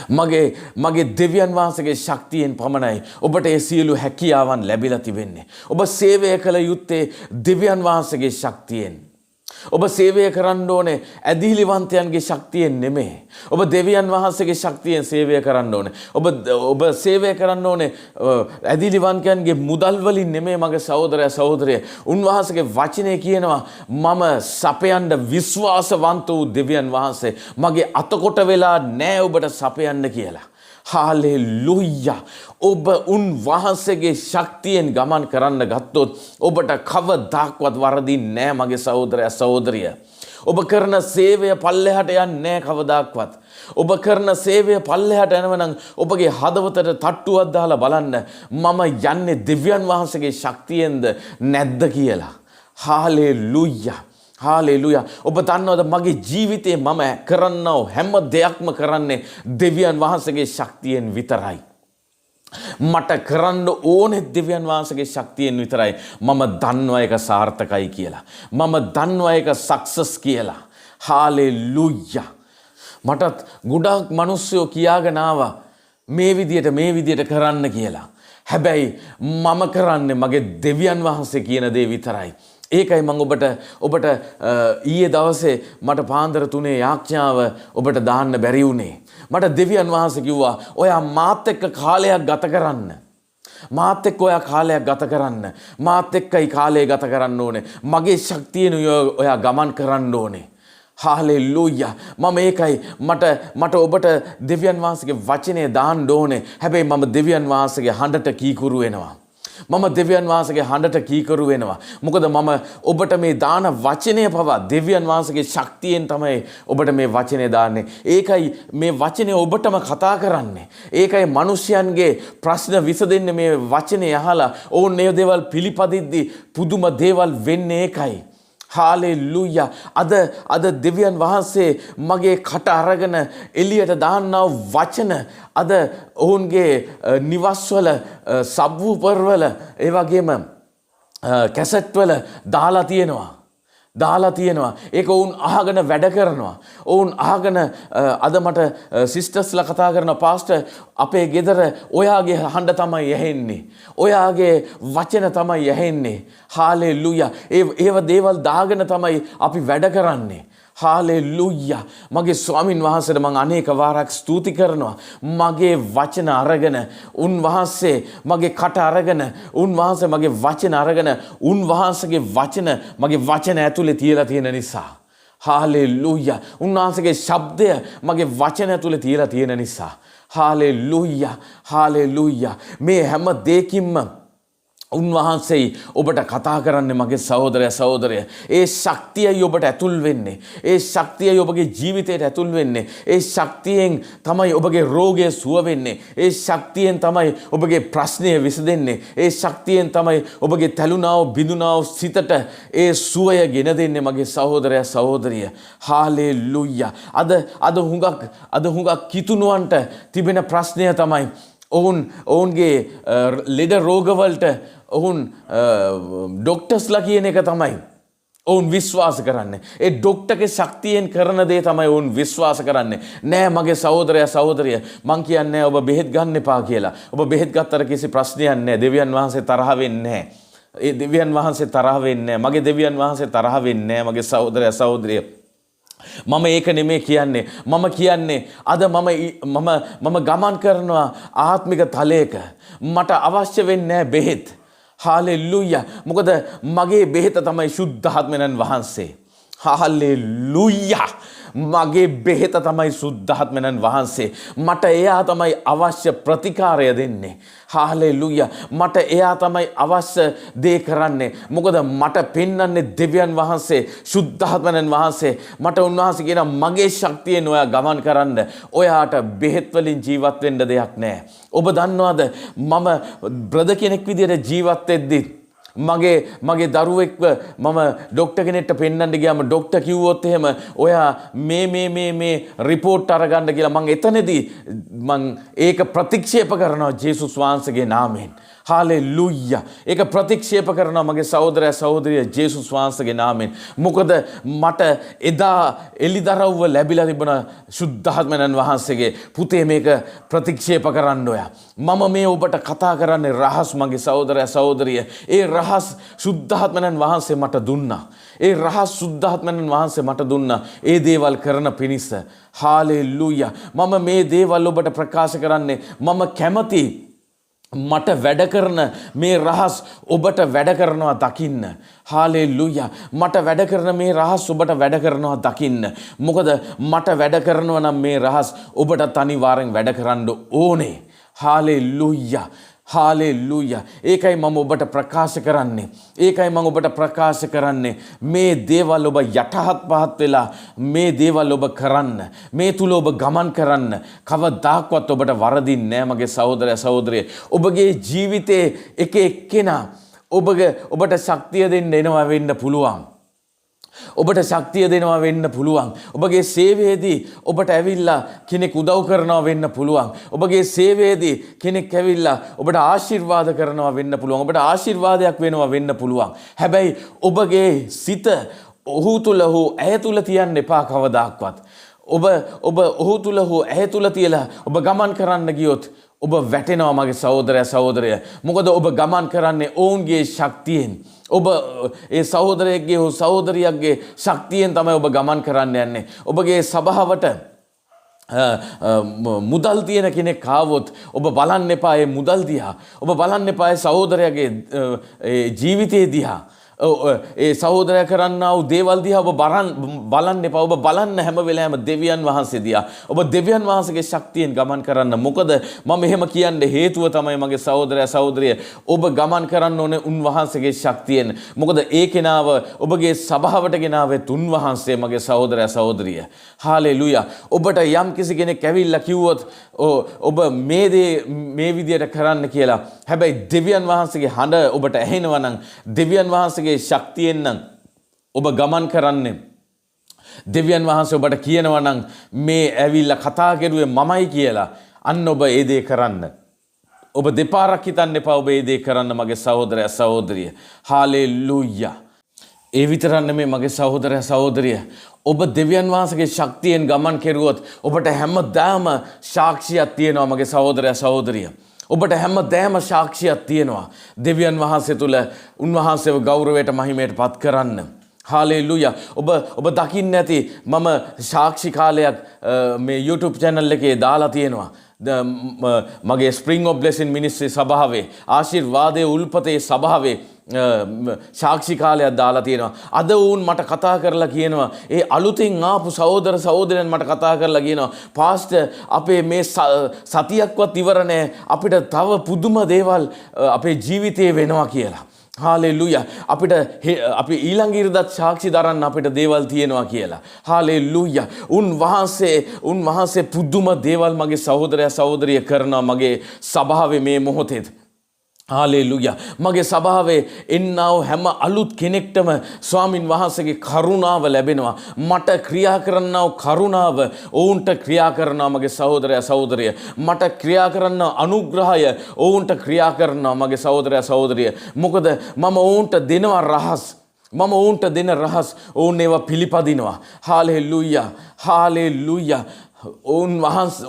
මගේ දෙවියන් වහන්සේගේ ශක්තියෙන් පමණයි ඔබට ඒ සියලු හැකියාවන් ලැබිලා තිබෙන්නේ. ඔබ සේවය කළ යුත්තේ දෙවියන් වහන්සේගේ ශක්තියෙන්. ඔබ සේවය කරන්න ඕනේ ඇදිලිවන්තයන්ගේ ශක්තියෙන් නෙමෙයි. ඔබ දෙවියන් වහන්සේගේ ශක්තියෙන් සේවය කරන්න ඕනේ. ඔබ සේවය කරන්න ඕනේ ඇදිලිවන්තයන්ගේ මුදල් වලින් නෙමෙයි මගේ සහෝදරයා සහෝදරිය. උන්වහන්සේගේ වචනේ කියනවා මම සපයන්න විශ්වාසවන්ත වූ දෙවියන් වහන්සේ මගේ අතකොට වෙලා නෑ ඔබට සපයන්න කියලා. හාලෙලූයා. ඔබ උන්වහන්සේගේ ශක්තියෙන් ගමන් කරන්න ගත්තොත් ඔබට කවදාක්වත් වරදින්නේ නැහැ මගේ සහෝදරයා සහෝදරිය. ඔබ කරන සේවය පල්ලෙහාට යන්නේ නැහැ කවදාක්වත්. ඔබ කරන සේවය පල්ලෙහාට යනවනම් ඔබගේ හදවතට තට්ටුවක් දාලා බලන්න මම යන්නේ දෙවියන් වහන්සේගේ ශක්තියෙන්ද නැද්ද කියලා. හාලෙලූයා. හාලෙලූයා. ඔබ දන්නවද මගේ ජීවිතේ මම කරන්නව හැම දෙයක්ම කරන්නේ දෙවියන් වහන්සේගේ ශක්තියෙන් විතරයි. මට කරන්න ඕනේ දෙවියන් වහන්සේගේ ශක්තියෙන් විතරයි. මම දන්නවා ඒක සාර්ථකයි කියලා. මම දන්නවා ඒක සක්සස් කියලා. හාලෙලූයා. මටත් ගොඩාක් මිනිස්සු කියාගෙන ආවා මේ විදියට කරන්න කියලා. හැබැයි මම කරන්නේ මගේ දෙවියන් වහන්සේ කියන දේ විතරයි. ඒකයි මම ඔබට ඊයේ දවසේ මට පාන්දර 3 යාඥාව ඔබට දාන්න බැරි වුණේ. මට දෙවියන් වහන්සේ කිව්වා ඔයා මාත් එක්ක කාලයක් ගත කරන්න. මාත් එක්ක ඔයා කාලයක් ගත කරන්න. මාත් එක්කයි කාලය ගත කරන්න ඕනේ. මගේ ශක්තියෙන් ඔයා ගමන් කරන්න ඕනේ. හාලෙලූයා. මම ඒකයි මට ඔබට දෙවියන් වහන්සේගේ වචනේ දාන්න ඕනේ. හැබැයි මම දෙවියන් වහන්සේගේ හඬට කීකුරු වෙනවා. මම දෙවියන් වහන්සේගේ හඬට කීකරු වෙනවා. මොකද මම ඔබට මේ දාන වචනය පවා දෙවියන් වහන්සේගේ ශක්තියෙන් තමයි ඔබට මේ වචනේ දාන්නේ. ඒකයි මේ වචනේ ඔබටම කතා කරන්නේ. ඒකයි මිනිස්යන්ගේ ප්‍රශ්න විසඳෙන්නේ මේ වචනේ අහලා ඕන් මේ දේවල් පිළිපදිද්දි පුදුම දේවල් වෙන්නේ ඒකයි. හාලෙලූයා. අද දෙවියන් වහන්සේ මගේ කට අරගෙන එළියට දාන්නා වචන අද ඔවුන්ගේ නිවස්වල සබ්වූපර්වල ඒ වගේම කැසට්වල දාලා තියෙනවා. ඒක ඔවුන් අහගෙන වැඩ කරනවා. ඔවුන් අහගෙන අද මට සිස්ටර්ස්ලා කතා කරන පාස්ටර් අපේ ගෙදර ඔයාගේ හඬ තමයි ඇහෙන්නේ. ඔයාගේ වචන තමයි ඇහෙන්නේ. හාලෙලූයා. ඒව දේවල් දාගෙන තමයි අපි වැඩ කරන්නේ. හාලෙලූයා. මගේ ස්වාමින් වහන්සේට මම අනේක වාරක් ස්තුති කරනවා. මගේ වචන අරගෙන උන්වහන්සේ මගේ කට අරගෙන උන්වහන්සේ මගේ වචන අරගෙන උන්වහන්සේගේ වචන මගේ වචන ඇතුලේ තියලා තියෙන නිසා. හාලෙලූයා. උන්වහන්සේගේ ශබ්දය මගේ වචන ඇතුලේ තියලා තියෙන නිසා. හාලෙලූයා. මේ හැම දෙයකින්ම උන්වහන්සේ ඔබට කතා කරන්නේ මගේ සහෝදරයා සහෝදරිය. ඒ ශක්තියයි ඔබට ඇතුල් වෙන්නේ. ඒ ශක්තියයි ඔබගේ ජීවිතයට ඇතුල් වෙන්නේ. ඒ ශක්තියෙන් තමයි ඔබගේ රෝගය සුව වෙන්නේ. ඒ ශක්තියෙන් තමයි ඔබගේ ප්‍රශ්නය විසඳෙන්නේ. ඒ ශක්තියෙන් තමයි ඔබගේ තැළුණාව බිඳුණාව සිතට ඒ සුවය ගෙන දෙන්නේ මගේ සහෝදරයා සහෝදරිය. හාලෙලූයා. අද හුඟක් කිතුණුවන්ට තිබෙන ප්‍රශ්නය තමයි ඔවුන්ගේ ලෙඩ රෝගවලට ඔවුන් ඩොක්ටර්ස්ලා කියන එක තමයි ඔවුන් විශ්වාස කරන්නේ. ඒ ඩොක්ටර්ගේ ශක්තියෙන් කරන දේ තමයි ඔවුන් විශ්වාස කරන්නේ. නෑ මගේ සහෝදරයා සහෝදරිය මං කියන්නේ ඔබ බෙහෙත් ගන්න එපා කියලා. ඔබ බෙහෙත් ගත්තට කිසි ප්‍රශ්නයක් නෑ. දෙවියන් වහන්සේ තරහ වෙන්නේ නෑ. ඒ දෙවියන් වහන්සේ තරහ වෙන්නේ නෑ. මගේ දෙවියන් වහන්සේ තරහ වෙන්නේ නෑ මගේ සහෝදරයා සහෝදරිය. මම ඒක නෙමේ කියන්නේ. මම කියන්නේ අද මම ගමන් කරනවා ආත්මික තලයක. මට අවශ්‍ය වෙන්නේ නැහැ බෙහෙත්. හාලෙලූයා. මොකද මගේ බෙහෙත තමයි ශුද්ධාත්මයන් වහන්සේ. හාලෙලූයා. මගේ බෙහෙත තමයි ශුද්ධාත්මයන් වහන්සේ. මට එයා තමයි අවශ්‍ය ප්‍රතිකාරය දෙන්නේ. හාලෙලූයා. මට එයා තමයි අවශ්‍ය දේ කරන්නේ. මොකද මට පෙන්වන්නේ දෙවියන් වහන්සේ ශුද්ධාත්මයන් වහන්සේ. මට උන්වහන්සේ කියන මගේ ශක්තියෙන් ඔයා ගමන් කරන්න. ඔයාට බෙහෙත් වලින් ජීවත් වෙන්න දෙයක් නැහැ. ඔබ දන්නවද මම බ්‍රදර් කෙනෙක් විදියට ජීවත් වෙද්දි මගේ දරුවෙක්ව මම ඩොක්ටර් කෙනෙක්ට පෙන්නන්න ගියාම ඩොක්ටර් කිව්වොත් එහෙම ඔයා මේ රිපෝට් අරගන්න කියලා මං එතනදී මං ඒක ප්‍රතික්ෂේප කරනවා ජේසුස් වහන්සේගේ නාමයෙන්. හාලෙලූයා. ඒක ප්‍රතික්ෂේප කරනවා මගේ සහෝදරයා සහෝදරිය ජේසුස් වහන්සේගේ නාමයෙන්. මොකද මට එදා එලිදරව්ව ලැබිලා තිබුණ ශුද්ධාත්මයන් වහන්සේගේ පුතේ මේක ප්‍රතික්ෂේප කරන්න ඔයා. මම මේ ඔබට කතා කරන්නේ රහස් මගේ සහෝදරයා සහෝදරිය. ඒ රහස් ශුද්ධාත්මයන් වහන්සේ මට දුන්නා. ඒ රහස් ශුද්ධාත්මයන් වහන්සේ මට දුන්නා. ඒ දේවල් කරන පිණිස. හාලෙලූයා. මම මේ දේවල් ඔබට ප්‍රකාශ කරන්නේ මම කැමති මට වැඩ කරන මේ රහස් ඔබට වැඩ කරනවා දකින්න. හාලෙලූයා. මට වැඩ කරන මේ රහස් ඔබට වැඩ කරනවා දකින්න. මොකද මට වැඩ කරනවා නම් මේ රහස් ඔබට අනිවාර්යෙන් වැඩ කරන්න ඕනේ. හාලෙලූයා. හාලෙලූයා. ඒකයි මම ඔබට ප්‍රකාශ කරන්නේ. ඒකයි මම ඔබට ප්‍රකාශ කරන්නේ මේ දේවල් ඔබ යටහත් පහත් වෙලා මේ දේවල් ඔබ කරන්න. මේ තුල ඔබ ගමන් කරන්න. කවදාක්වත් ඔබට වරදින්නේ නැහැ මගේ සහෝදරයා සහෝදරිය. ඔබගේ ජීවිතේ එක එක්කෙනා ඔබට ශක්තිය දෙන්න එනවා වෙන්න පුළුවන්. ඔබට ශක්තිය දෙනවා වෙන්න පුළුවන්. ඔබගේ සේවයේදී ඔබට ඇවිල්ලා කෙනෙක් උදව් කරනවා වෙන්න පුළුවන්. ඔබගේ සේවයේදී කෙනෙක් ඇවිල්ලා ඔබට ආශිර්වාද කරනවා වෙන්න පුළුවන්. ඔබට ආශිර්වාදයක් වෙනවා වෙන්න පුළුවන්. හැබැයි ඔබගේ සිත ඔහු තුල හෝ ඇය තුල තියන්න එපා කවදාක්වත්. ඔබ ඔහු තුල හෝ ඇය තුල තියලා ඔබ ගමන් කරන්න ගියොත් ඔබ වැටෙනවා මගේ සහෝදරයා සහෝදරිය. මොකද ඔබ ගමන් කරන්නේ ඔවුන්ගේ ශක්තියෙන්. ඔබ ඒ සහෝදරයෙක්ගේ හෝ සහෝදරියක්ගේ ශක්තියෙන් තමයි ඔබ ගමන් කරන්න යන්නේ. ඔබගේ සභාවට මුදල් තියෙන කෙනෙක් ආවොත් ඔබ බලන්න එපා ඒ මුදල් දිහා. ඔබ බලන්න එපා ඒ සහෝදරයාගේ ජීවිතය දිහා. ඒ සහෝදරය කරන්නා වූ දේවල් දිහා ඔබ බලන්න එපා. ඔබ බලන්න හැම වෙලාවෙම දෙවියන් වහන්සේ දිහා. ඔබ දෙවියන් වහන්සේගේ ශක්තියෙන් ගමන් කරන්න. මොකද මම එහෙම කියන්නේ හේතුව තමයි මගේ සහෝදරය සහෝදරිය ඔබ ගමන් කරන්න ඕනේ උන්වහන්සේගේ ශක්තියෙන්. මොකද ඒ කෙනාව ඔබගේ සභාවට ගෙනාවේ උන්වහන්සේ මගේ සහෝදරය සහෝදරිය. හාලෙලූයා. ඔබට යම් කිසි කෙනෙක් ඇවිල්ලා කිව්වොත් ඔබ මේ විදියට කරන්න කියලා. හැබැයි දෙවියන් වහන්සේගේ හඬ ඔබට ඇහෙනවා නම් දෙවියන් වහන්සේගේ ශක්තියෙන් නම් ඔබ ගමන් කරන්නේ. දෙවියන් වහන්සේ ඔබට කියනවා නම් මේ ඇවිල්ලා කතා කරුවේ මමයි කියලා. අන්න ඔබ ඒ දේ කරන්න. ඔබ දෙපාරක් හිතන්න එපා ඔබ ඒ දේ කරන්න මගේ සහෝදරය සහෝදරිය. හාලෙලූයා. ඒ විතරක් නෙමෙයි මගේ සහෝදරය සහෝදරිය. ඔබ දෙවියන් වහන්සේගේ ශක්තියෙන් ගමන් කෙරුවොත් ඔබට හැමදාම සාක්ෂියක් තියෙනවා මගේ සහෝදරය සහෝදරිය. ඔබට හැමදාම සාක්ෂියක් තියෙනවා දෙවියන් වහන්සේ තුල උන්වහන්සේව ගෞරවයට මහිමයට පත් කරන්න. හාලෙලූයා. ඔබ දකින්න ඇති මම සාක්ෂි කාලයක් මේ YouTube channel එකේ දාලා තියෙනවා. මගේ Spring of Blessing Ministry සභාවේ ආශිර්වාදයේ උල්පතේ සභාවේ සාක්ෂි කාලයක් දාලා තියෙනවා. අද වුන් මට කතා කරලා කියනවා ඒ අලුතින් ආපු සහෝදර සහෝදරයන් මට කතා කරලා කියනවා පාස්ටර් අපේ මේ සතියක්වත් ඉවර නැහැ. අපිට තව පුදුම දේවල් අපේ ජීවිතේ වෙනවා කියලා. හාලෙලූයා. අපි ඊළඟ ඉරිදාත් සාක්ෂි දරන්න අපිට දේවල් තියෙනවා කියලා. හාලෙලූයා. උන්වහන්සේ පුදුම දේවල් මගේ සහෝදරයා සහෝදරිය කරනවා මගේ සභාවේ මේ මොහොතේ. හාලෙලූයා. මගේ සභාවේ එන්නව හැම අලුත් කෙනෙක්ටම ස්වාමින් වහන්සේගේ කරුණාව ලැබෙනවා. මට ක්‍රියා කරන්නව කරුණාව ඔවුන්ට ක්‍රියා කරනවා මගේ සහෝදරයා සහෝදරිය. මට ක්‍රියා කරන්න අනුග්‍රහය ඔවුන්ට ක්‍රියා කරනවා මගේ සහෝදරයා සහෝදරිය. මොකද මම ඔවුන්ට දෙනවා රහස්. මම ඔවුන්ට දෙන රහස් ඔවුන් ඒවා පිළිපදිනවා. හාලෙලූයා. හාලෙලූයා.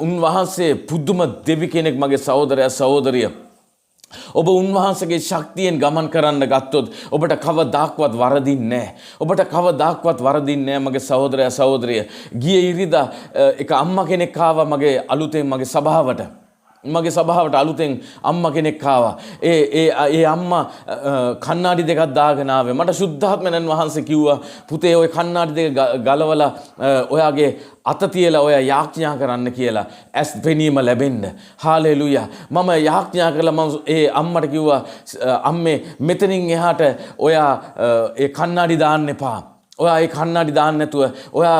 උන්වහන්සේ පුදුම දෙවි කෙනෙක් මගේ සහෝදරයා සහෝදරිය. ඔබ උන්වහන්සේගේ ශක්තියෙන් ගමන් කරන්න ගත්තොත් ඔබට කවදාක්වත් වරදින්නේ නැහැ. ඔබට කවදාක්වත් වරදින්නේ නැහැ මගේ සහෝදරයා සහෝදරිය. ගියේ ඉරිදා එක අම්මා කෙනෙක් ආවා මගේ අලුතෙන් මගේ සභාවට. මගේ සභාවට අලුතෙන් අම්මා කෙනෙක් ආවා. ඒ අම්මා කණ්ණාඩි දෙකක් දාගෙන ආවේ. මට සුද්ධාත්මයන් වහන්සේ කිව්වා පුතේ ඔය කණ්ණාඩි දෙක ගලවලා ඔයාගේ අත තියලා ඔයා යාඥා කරන්න කියලා. ඇස් පෙනීම ලැබෙන්න. හාලෙලූයා. මම යාඥා කළා. මම ඒ අම්මට කිව්වා අම්මේ මෙතනින් එහාට ඔයා ඒ කණ්ණාඩි දාන්න එපා. ඔයා ඒ කණ්ණාඩි දාන්න නැතුව ඔයා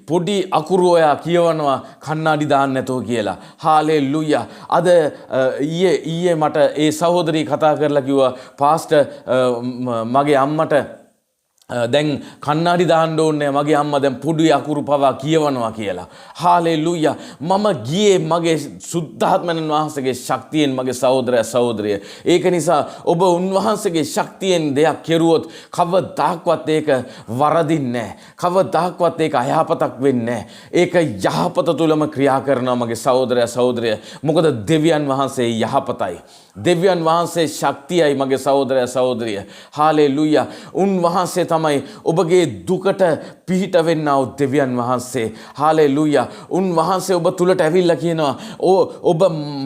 පොඩි අකුරු ඔයා කියවනවා කණ්ණාඩි දාන්න නැතුව කියලා. හාලෙලූයා. අද ඊයේ මට ඒ සහෝදරිය කතා කරලා කිව්වා පාස්ටර් මගේ අම්මට දැන් කණ්ණාඩි දාන්න ඕනේ මගේ අම්මා දැන් පොඩි අකුරු පවා කියවනවා කියලා. හාලෙලූයා. මම ගියේ මගේ සුද්ධාත්මයන් වහන්සේගේ ශක්තියෙන් මගේ සහෝදරයා සහෝදරිය. ඒක නිසා ඔබ උන්වහන්සේගේ ශක්තියෙන් දෙයක් කෙරුවොත් කවදාක්වත් ඒක වරදින්නේ නැහැ. කවදාක්වත් ඒක අයහපතක් වෙන්නේ නැහැ. ඒක යහපත තුලම ක්‍රියා කරනවා මගේ සහෝදරයා සහෝදරිය. මොකද දෙවියන් වහන්සේ යහපතයි. දෙවියන් වහන්සේ ශක්තියයි මගේ සහෝදරයා සහෝදරිය. හාලෙලූයා. උන්වහන්සේ තමයි ඔබගේ දුකට පිහිට වෙන්නා වූ දෙවියන් වහන්සේ. හාලෙලූයා. උන්වහන්සේ ඔබ තුලට ඇවිල්ලා කියනවා ඔබ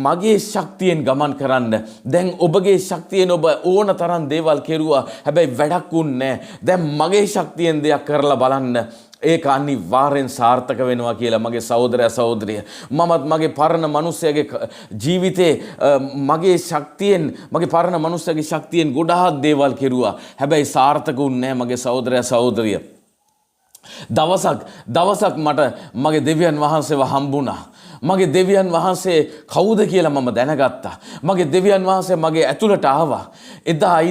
මගේ ශක්තියෙන් ගමන් කරන්න. දැන් ඔබගේ ශක්තියෙන් ඔබ ඕන තරම් දේවල් කෙරුවා. හැබැයි වැඩක් වුන්නේ නැහැ. දැන් මගේ ශක්තියෙන් දෙයක් කරලා බලන්න. ඒක අනිවාර්යෙන් සාර්ථක වෙනවා කියලා මගේ සහෝදරයා සහෝදරිය. මමත් මගේ පරණ මිනිස්සයාගේ ජීවිතේ මගේ ශක්තියෙන් මගේ පරණ මිනිස්සයාගේ ශක්තියෙන් ගොඩාක් දේවල් කෙරුවා. හැබැයි සාර්ථක වුණේ නැහැ මගේ සහෝදරයා සහෝදරිය. දවසක් මට මගේ දෙවියන් වහන්සේව හම්බුණා. මගේ දෙවියන් වහන්සේ කවුද කියලා මම දැනගත්තා. මගේ දෙවියන් වහන්සේ මගේ ඇතුළට ආවා. එදා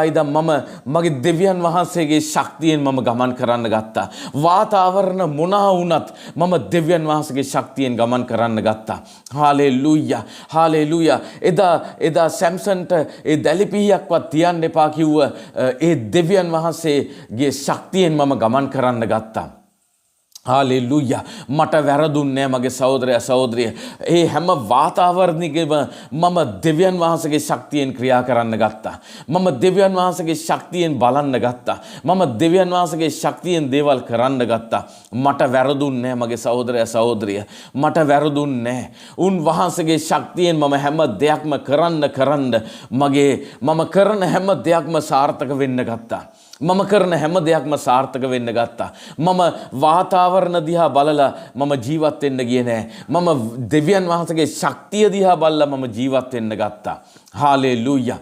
ඉදන් මම මගේ දෙවියන් වහන්සේගේ ශක්තියෙන් මම ගමන් කරන්න ගත්තා. වාතාවරණ මොනවා වුණත් මම දෙවියන් වහන්සේගේ ශක්තියෙන් ගමන් කරන්න ගත්තා. හාලෙලූයා. හාලෙලූයා. එදා සැම්සන්ට ඒ දැලිපිහියක්වත් තියන්න එපා කිව්ව ඒ දෙවියන් වහන්සේගේ ශක්තියෙන් මම ගමන් කරන්න ගත්තා. හාලෙලූයා මට වැරදුන්නේ මගේ සහෝදරයා සහෝදරිය. ඒ හැම වාතාවරණයකම මම දෙවියන් වහන්සේගේ ශක්තියෙන් ක්‍රියා කරන්න ගත්තා. මම දෙවියන් වහන්සේගේ ශක්තියෙන් බලන්න ගත්තා. මම දෙවියන් වහන්සේගේ ශක්තියෙන් දේවල් කරන්න ගත්තා. මට වැරදුන්නේ මගේ සහෝදරයා සහෝදරිය. මට වැරදුන්නේ උන් වහන්සේගේ ශක්තියෙන් මම හැම දෙයක්ම කරන්න මම කරන හැම දෙයක්ම සාර්ථක වෙන්න ගත්තා. මම කරන හැම දෙයක්ම සාර්ථක වෙන්න ගත්තා. මම වාතාවරණ දිහා බලලා මම ජීවත් වෙන්න ගියේ නෑ. මම දෙවියන් වහන්සේගේ ශක්තිය දිහා බලලා මම ජීවත් වෙන්න ගත්තා. හාලෙලූයා.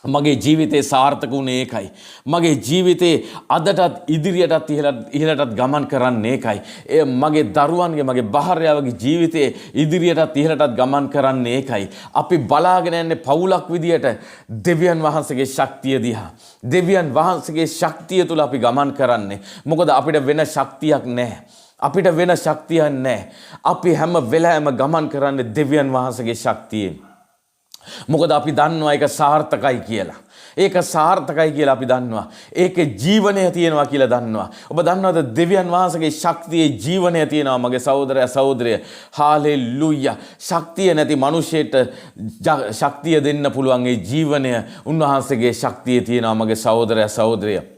මගේ ජීවිතේ සාර්ථක වුණේ ඒකයි. මගේ ජීවිතේ අදටත් ඉදිරියටත් ඉහළටත් ගමන් කරන්නේ ඒකයි. මගේ දරුවන්ගේ මගේ භාර්යාවගේ ජීවිතේ ඉදිරියටත් ඉහළටත් ගමන් කරන්නේ ඒකයි. අපි බලාගෙන යන්නේ පවුලක් විදියට දෙවියන් වහන්සේගේ ශක්තිය දිහා. දෙවියන් වහන්සේගේ ශක්තිය තුල අපි ගමන් කරන්නේ. මොකද අපිට වෙන ශක්තියක් නැහැ. අපිට වෙන ශක්තියක් නැහැ. අපි හැම වෙලාවෙම ගමන් කරන්නේ දෙවියන් වහන්සේගේ ශක්තියෙන්. මොකද අපි දන්නවා ඒක සාර්ථකයි කියලා. ඒක සාර්ථකයි කියලා අපි දන්නවා. ඒකේ ජීවනය තියෙනවා කියලා දන්නවා. ඔබ දන්නවද දෙවියන් වහන්සේගේ ශක්තියේ ජීවනය තියෙනවා මගේ සහෝදරයා සහෝදරිය. හාලෙලූයා. ශක්තිය නැති මිනිසෙට ශක්තිය දෙන්න පුළුවන් ඒ ජීවනය උන්වහන්සේගේ ශක්තියේ තියෙනවා මගේ සහෝදරයා සහෝදරිය.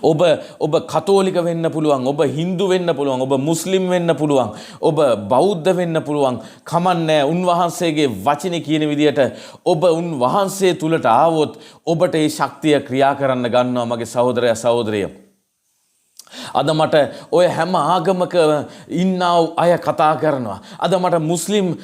ඔබ කතෝලික වෙන්න පුළුවන්, ඔබ හින්දු වෙන්න පුළුවන්, ඔබ මුස්ලිම් වෙන්න පුළුවන්, ඔබ බෞද්ධ වෙන්න පුළුවන්. කමන්නේ උන්වහන්සේගේ වචනේ කියන විදියට ඔබ උන්වහන්සේ තුලට ආවොත් ඔබට ඒ ශක්තිය ක්‍රියා කරන්න ගන්නවා මගේ සහෝදරයා සහෝදරිය. අද මට ඔය හැම ආගමක ඉන්න අය කතා කරනවා. අද මට මුස්ලිම්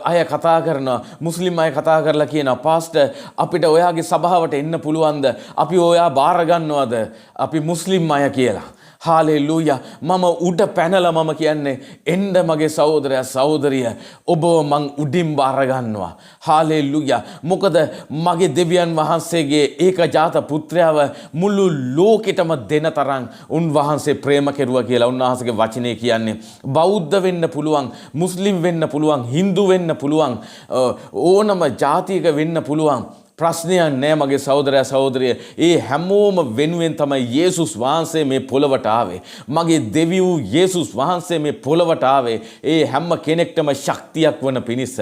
අය කතා කරනවා. මුස්ලිම් අය කතා කරලා කියනවා පාස්ටර් අපිට ඔයාගේ සභාවට එන්න පුළුවන්ද? අපි ඔයා බාර ගන්නවද? අපි මුස්ලිම් අය කියලා. හාලෙලූයා. මම උඩ පැනලා මම කියන්නේ එන්න මගේ සහෝදරයා සහෝදරිය ඔබව මං උඩින් බාර ගන්නවා. හාලෙලූයා. මොකද මගේ දෙවියන් වහන්සේගේ ඒකජාත පුත්‍රයාව මුළු ලෝකෙටම දෙන තරම් උන්වහන්සේ ප්‍රේම කෙරුවා කියලා උන්වහන්සේගේ වචනේ කියන්නේ. බෞද්ධ වෙන්න පුළුවන්, මුස්ලිම් වෙන්න පුළුවන්, හින්දු වෙන්න පුළුවන්, ඕනම ජාතියක වෙන්න පුළුවන්. ප්‍රශ්නයක් නෑ මගේ සහෝදරයා සහෝදරිය. ඒ හැමෝම වෙනුවෙන් තමයි යේසුස් වහන්සේ මේ පොළවට ආවේ. මගේ දෙවි වූ යේසුස් වහන්සේ මේ පොළවට ආවේ. ඒ හැම කෙනෙක්ටම ශක්තියක් වන පිණිස.